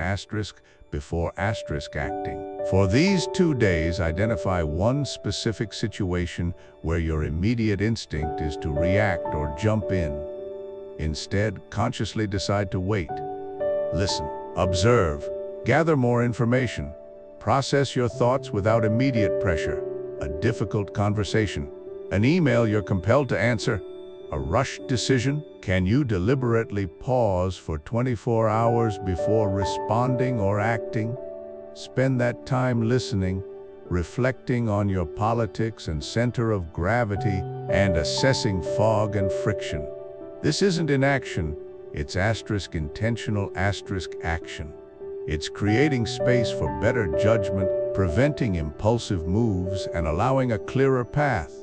before acting. For these 2 days, identify one specific situation where your immediate instinct is to react or jump in. Instead, consciously decide to wait. Listen, observe, gather more information. Process your thoughts without immediate pressure. A difficult conversation, an email you're compelled to answer, a rushed decision. Can you deliberately pause for 24 hours before responding or acting? Spend that time listening, reflecting on your politics and center of gravity, and assessing fog and friction. This isn't inaction, it's intentional action. It's creating space for better judgment, preventing impulsive moves, and allowing a clearer path.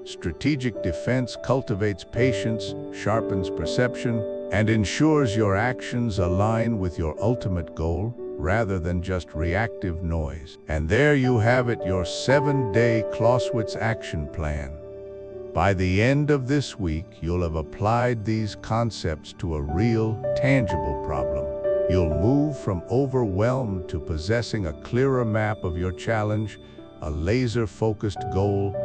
Strategic defense cultivates patience, sharpens perception, and ensures your actions align with your ultimate goal, rather than just reactive noise. And there you have it, your 7-day Clausewitz action plan. By the end of this week, you'll have applied these concepts to a real, tangible problem. You'll move from overwhelmed to possessing a clearer map of your challenge, a laser-focused goal,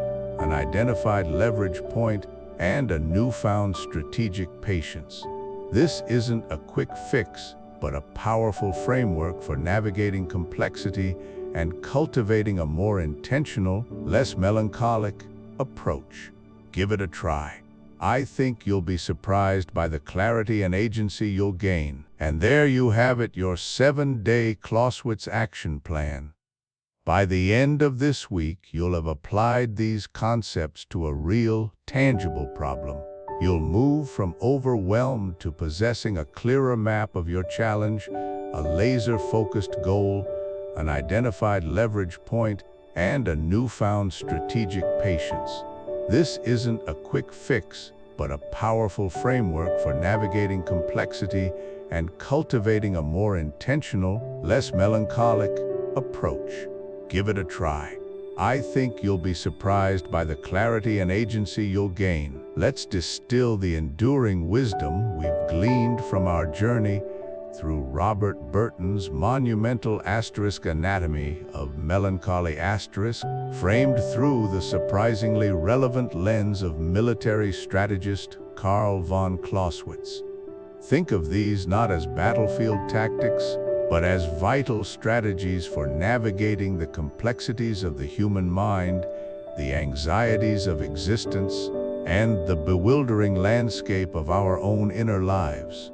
an identified leverage point, and a newfound strategic patience. This isn't a quick fix, but a powerful framework for navigating complexity and cultivating a more intentional, less melancholic approach. Give it a try. I think you'll be surprised by the clarity and agency you'll gain. And there you have it, your 7-day Clausewitz action plan. By the end of this week, you'll have applied these concepts to a real, tangible problem. You'll move from overwhelmed to possessing a clearer map of your challenge, a laser-focused goal, an identified leverage point, and a newfound strategic patience. This isn't a quick fix, but a powerful framework for navigating complexity and cultivating a more intentional, less melancholic approach. Give it a try. I think you'll be surprised by the clarity and agency you'll gain. Let's distill the enduring wisdom we've gleaned from our journey through Robert Burton's monumental Anatomy of Melancholy framed through the surprisingly relevant lens of military strategist Karl von Clausewitz. Think of these not as battlefield tactics, but as vital strategies for navigating the complexities of the human mind, the anxieties of existence, and the bewildering landscape of our own inner lives.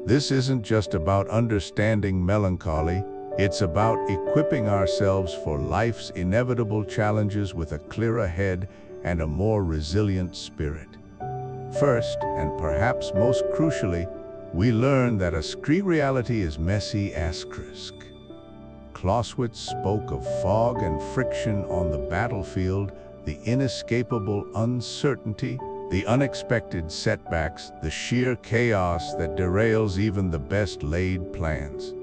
This isn't just about understanding melancholy, it's about equipping ourselves for life's inevitable challenges with a clearer head and a more resilient spirit. First, and perhaps most crucially, we learn that reality is messy asterisk. Clausewitz spoke of fog and friction on the battlefield, the inescapable uncertainty, the unexpected setbacks, the sheer chaos that derails even the best laid plans.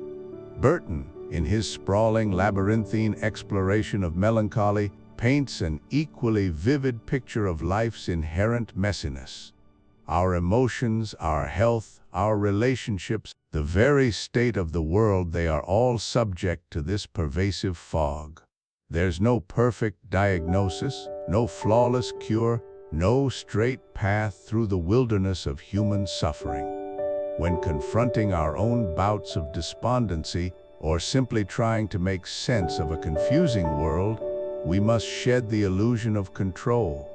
Burton, in his sprawling labyrinthine exploration of melancholy, paints an equally vivid picture of life's inherent messiness. Our emotions, our health, our relationships, the very state of the world, they are all subject to this pervasive fog. There's no perfect diagnosis, no flawless cure, no straight path through the wilderness of human suffering. When confronting our own bouts of despondency, or simply trying to make sense of a confusing world, we must shed the illusion of control.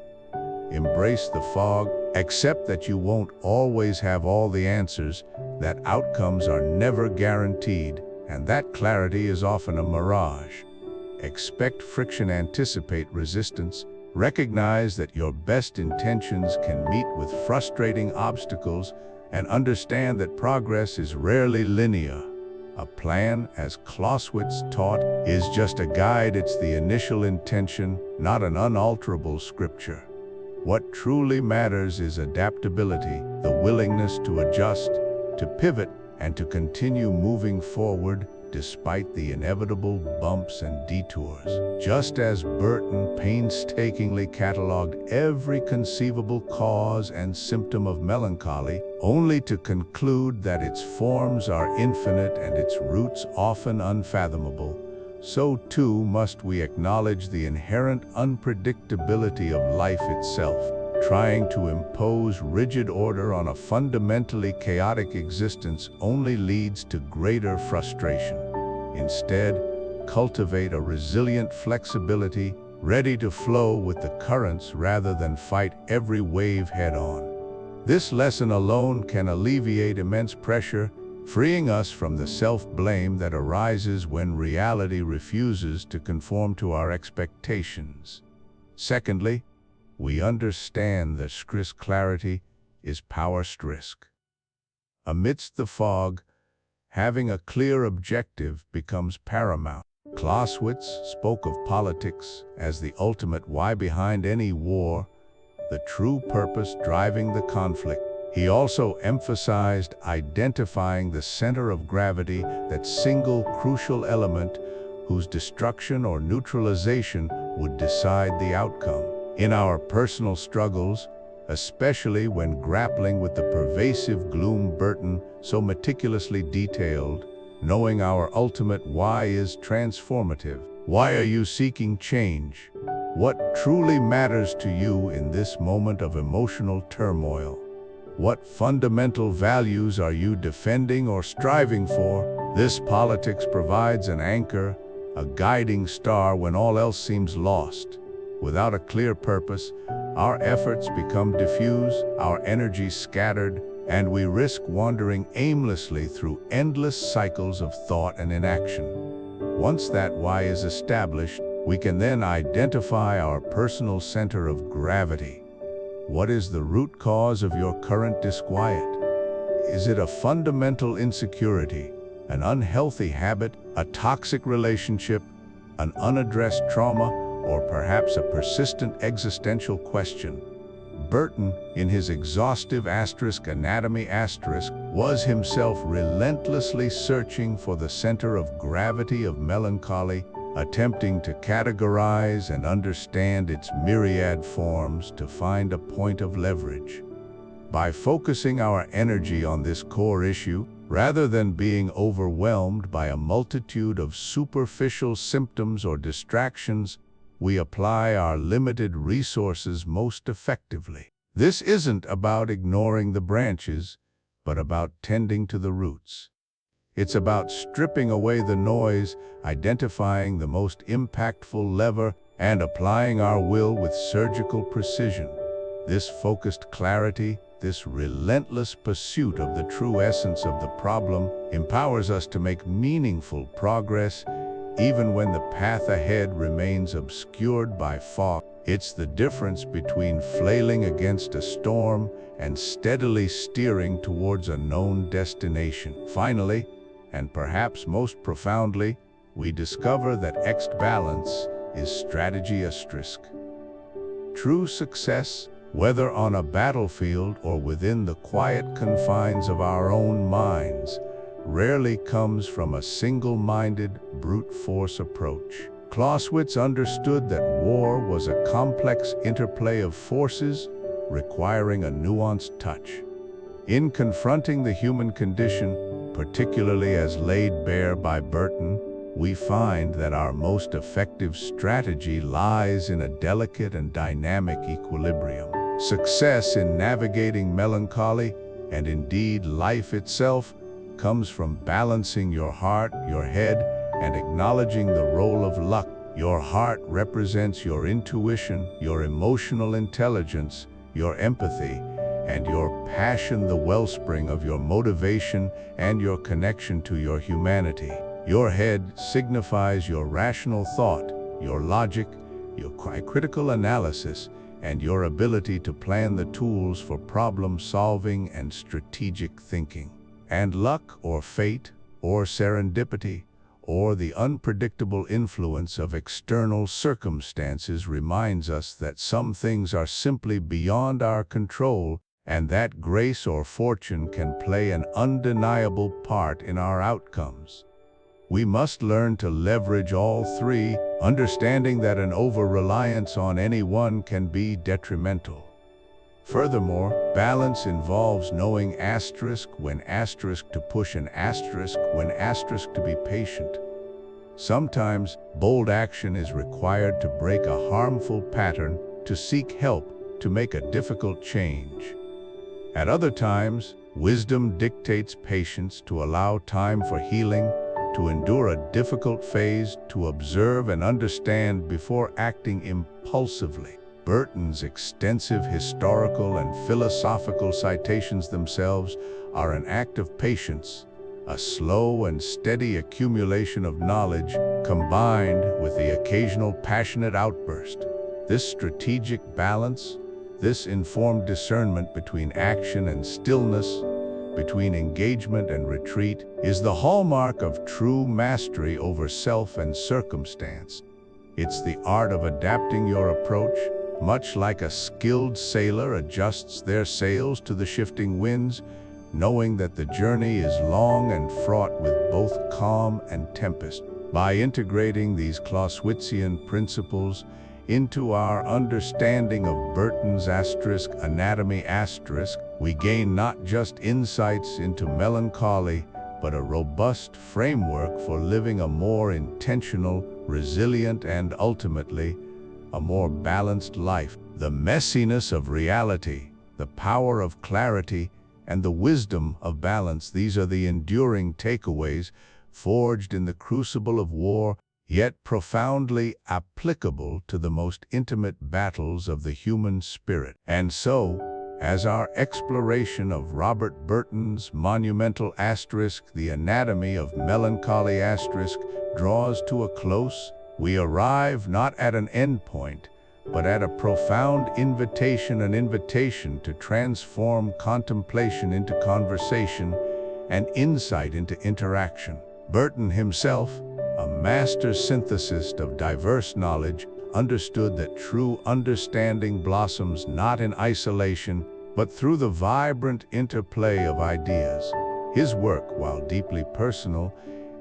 Embrace the fog, accept that you won't always have all the answers, that outcomes are never guaranteed, and that clarity is often a mirage. Expect friction, anticipate resistance, recognize that your best intentions can meet with frustrating obstacles, and understand that progress is rarely linear. A plan, as Clausewitz taught, is just a guide. It's the initial intention, not an unalterable scripture. What truly matters is adaptability, the willingness to adjust, to pivot, and to continue moving forward despite the inevitable bumps and detours. Just as Burton painstakingly cataloged every conceivable cause and symptom of melancholy, only to conclude that its forms are infinite and its roots often unfathomable, so too must we acknowledge the inherent unpredictability of life itself. Trying to impose rigid order on a fundamentally chaotic existence only leads to greater frustration. Instead, cultivate a resilient flexibility, ready to flow with the currents rather than fight every wave head-on. This lesson alone can alleviate immense pressure, freeing us from the self-blame that arises when reality refuses to conform to our expectations. Secondly, we understand that clarity is power. Amidst the fog, having a clear objective becomes paramount. Clausewitz spoke of politics as the ultimate why behind any war, the true purpose driving the conflict. He also emphasized identifying the center of gravity, that single crucial element whose destruction or neutralization would decide the outcome. In our personal struggles, especially when grappling with the pervasive gloom Burton so meticulously detailed, knowing our ultimate why is transformative. Why are you seeking change? What truly matters to you in this moment of emotional turmoil? What fundamental values are you defending or striving for? This politics provides an anchor, a guiding star when all else seems lost. Without a clear purpose, our efforts become diffuse, our energy scattered, and we risk wandering aimlessly through endless cycles of thought and inaction. Once that why is established, we can then identify our personal center of gravity. What is the root cause of your current disquiet? Is it a fundamental insecurity, an unhealthy habit, a toxic relationship, an unaddressed trauma, or perhaps a persistent existential question? Burton, in his exhaustive anatomy was himself relentlessly searching for the center of gravity of melancholy, attempting to categorize and understand its myriad forms to find a point of leverage. By focusing our energy on this core issue, Rather than being overwhelmed by a multitude of superficial symptoms or distractions, we apply our limited resources most effectively. This isn't about ignoring the branches, but about tending to the roots. It's about stripping away the noise, identifying the most impactful lever, and applying our will with surgical precision. This focused clarity, this relentless pursuit of the true essence of the problem, empowers us to make meaningful progress, even when the path ahead remains obscured by fog. It's the difference between flailing against a storm and steadily steering towards a known destination. Finally, and perhaps most profoundly, we discover that balance is strategy asterisk. True success, whether on a battlefield or within the quiet confines of our own minds, rarely comes from a single-minded, brute force approach. Clausewitz understood that war was a complex interplay of forces requiring a nuanced touch. In confronting the human condition, particularly as laid bare by Burton, we find that our most effective strategy lies in a delicate and dynamic equilibrium. Success in navigating melancholy, and indeed life itself, comes from balancing your heart, your head, and acknowledging the role of luck. Your heart represents your intuition, your emotional intelligence, your empathy, and your passion, the wellspring of your motivation and your connection to your humanity. Your head signifies your rational thought, your logic, your critical analysis, and your ability to plan the tools for problem solving and strategic thinking. And luck, or fate, or serendipity, or the unpredictable influence of external circumstances reminds us that some things are simply beyond our control, and that grace or fortune can play an undeniable part in our outcomes. We must learn to leverage all three, understanding that an over-reliance on any one can be detrimental. Furthermore, balance involves knowing when to push and when to be patient. Sometimes, bold action is required to break a harmful pattern, to seek help, to make a difficult change. At other times, wisdom dictates patience, to allow time for healing, to endure a difficult phase, to observe and understand before acting impulsively. Burton's extensive historical and philosophical citations themselves are an act of patience, a slow and steady accumulation of knowledge combined with the occasional passionate outburst. This strategic balance, this informed discernment between action and stillness, between engagement and retreat, is the hallmark of true mastery over self and circumstance. It's the art of adapting your approach, much like a skilled sailor adjusts their sails to the shifting winds, knowing that the journey is long and fraught with both calm and tempest. By integrating these Clausewitzian principles into our understanding of Burton's Anatomy we gain not just insights into melancholy, but a robust framework for living a more intentional, resilient, and ultimately, a more balanced life. The messiness of reality, the power of clarity, and the wisdom of balance, these are the enduring takeaways forged in the crucible of war, yet profoundly applicable to the most intimate battles of the human spirit. And so, as our exploration of Robert Burton's monumental The Anatomy of Melancholy draws to a close, we arrive not at an endpoint, but at a profound invitation, an invitation to transform contemplation into conversation and insight into interaction. Burton himself, a master synthesist of diverse knowledge, understood that true understanding blossoms not in isolation, but through the vibrant interplay of ideas. His work, while deeply personal,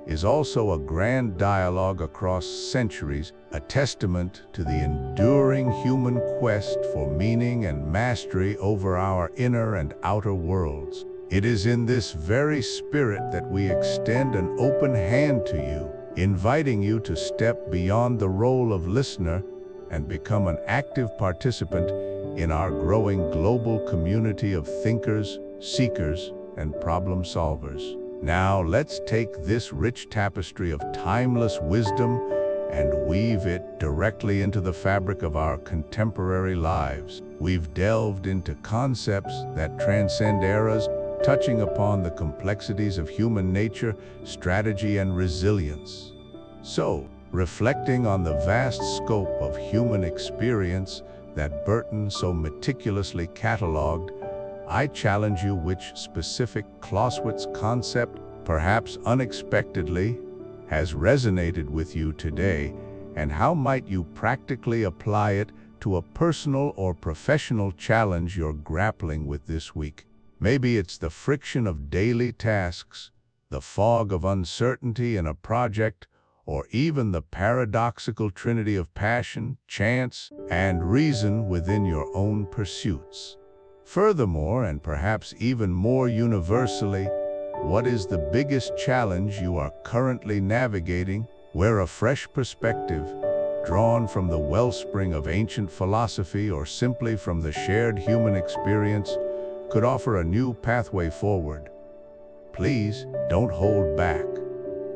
is also a grand dialogue across centuries, a testament to the enduring human quest for meaning and mastery over our inner and outer worlds. It is in this very spirit that we extend an open hand to you, inviting you to step beyond the role of listener and become an active participant in our growing global community of thinkers, seekers, and problem solvers. Now let's take this rich tapestry of timeless wisdom and weave it directly into the fabric of our contemporary lives. We've delved into concepts that transcend eras, touching upon the complexities of human nature, strategy, and resilience. So, reflecting on the vast scope of human experience that Burton so meticulously catalogued, I challenge you, which specific Clausewitz concept, perhaps unexpectedly, has resonated with you today, and how might you practically apply it to a personal or professional challenge you're grappling with this week? Maybe it's the friction of daily tasks, the fog of uncertainty in a project, or even the paradoxical trinity of passion, chance, and reason within your own pursuits. Furthermore, and perhaps even more universally, what is the biggest challenge you are currently navigating, where a fresh perspective, drawn from the wellspring of ancient philosophy or simply from the shared human experience, could offer a new pathway forward? Please don't hold back.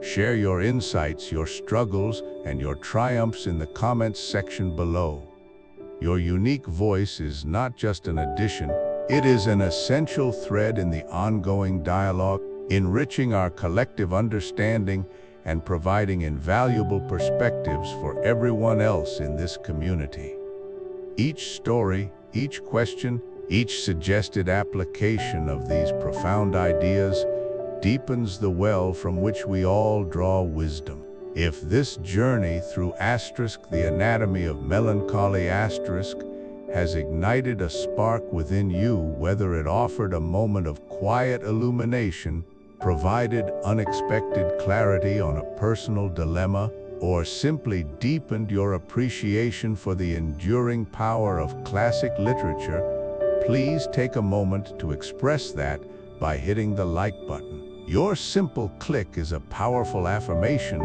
Share your insights, your struggles, and your triumphs in the comments section below. Your unique voice is not just an addition, it is an essential thread in the ongoing dialogue, enriching our collective understanding and providing invaluable perspectives for everyone else in this community. Each story, each question, each suggested application of these profound ideas deepens the well from which we all draw wisdom. If this journey through the Anatomy of Melancholy has ignited a spark within you, whether it offered a moment of quiet illumination, provided unexpected clarity on a personal dilemma, or simply deepened your appreciation for the enduring power of classic literature, please take a moment to express that by hitting the like button. Your simple click is a powerful affirmation,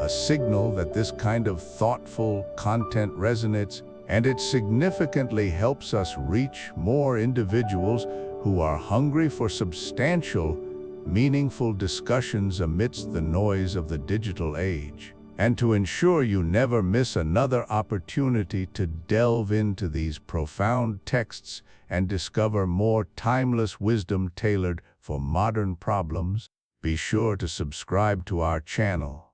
a signal that this kind of thoughtful content resonates, and it significantly helps us reach more individuals who are hungry for substantial, meaningful discussions amidst the noise of the digital age. And to ensure you never miss another opportunity to delve into these profound texts and discover more timeless wisdom tailored for modern problems, be sure to subscribe to our channel.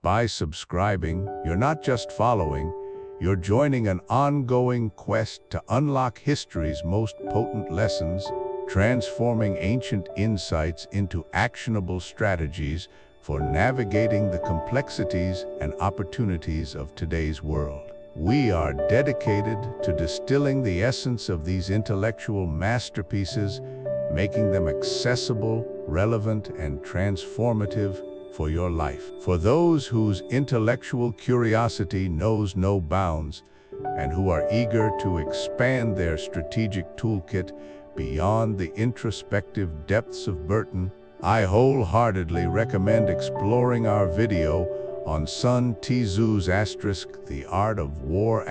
By subscribing, you're not just following, you're joining an ongoing quest to unlock history's most potent lessons, transforming ancient insights into actionable strategies for navigating the complexities and opportunities of today's world. We are dedicated to distilling the essence of these intellectual masterpieces, making them accessible, relevant, and transformative for your life. For those whose intellectual curiosity knows no bounds and who are eager to expand their strategic toolkit beyond the introspective depths of Burton, I wholeheartedly recommend exploring our video on Sun Tzu's The Art of War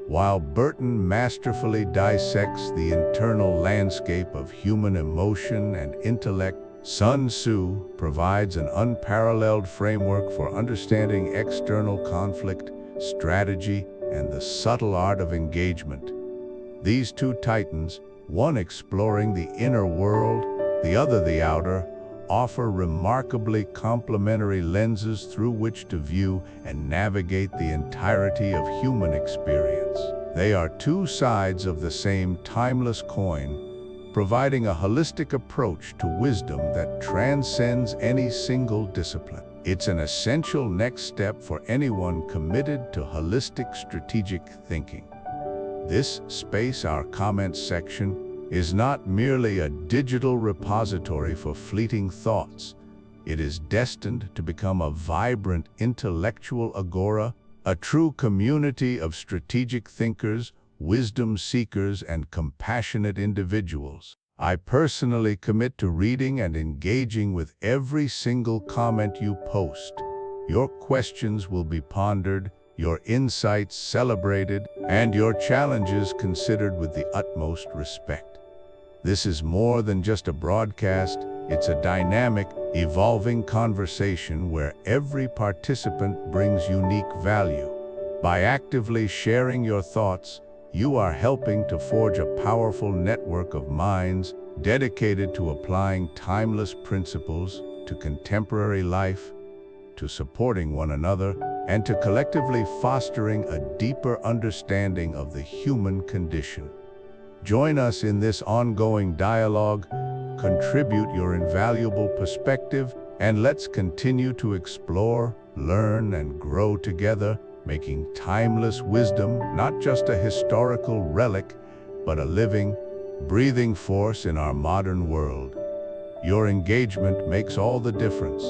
While Burton masterfully dissects the internal landscape of human emotion and intellect, Sun Tzu provides an unparalleled framework for understanding external conflict, strategy, and the subtle art of engagement. These two titans, one exploring the inner world, the other the outer, offer remarkably complementary lenses through which to view and navigate the entirety of human experience. They are two sides of the same timeless coin, providing a holistic approach to wisdom that transcends any single discipline. It's an essential next step for anyone committed to holistic strategic thinking. This space, our comments section, is not merely a digital repository for fleeting thoughts. It is destined to become a vibrant intellectual agora, a true community of strategic thinkers, wisdom seekers, and compassionate individuals. I personally commit to reading and engaging with every single comment you post. Your questions will be pondered, your insights celebrated, and your challenges considered with the utmost respect. This is more than just a broadcast, it's a dynamic, evolving conversation where every participant brings unique value. By actively sharing your thoughts, you are helping to forge a powerful network of minds dedicated to applying timeless principles to contemporary life, to supporting one another, and to collectively fostering a deeper understanding of the human condition. Join us in this ongoing dialogue, contribute your invaluable perspective, and let's continue to explore, learn, and grow together, making timeless wisdom not just a historical relic, but a living, breathing force in our modern world. Your engagement makes all the difference.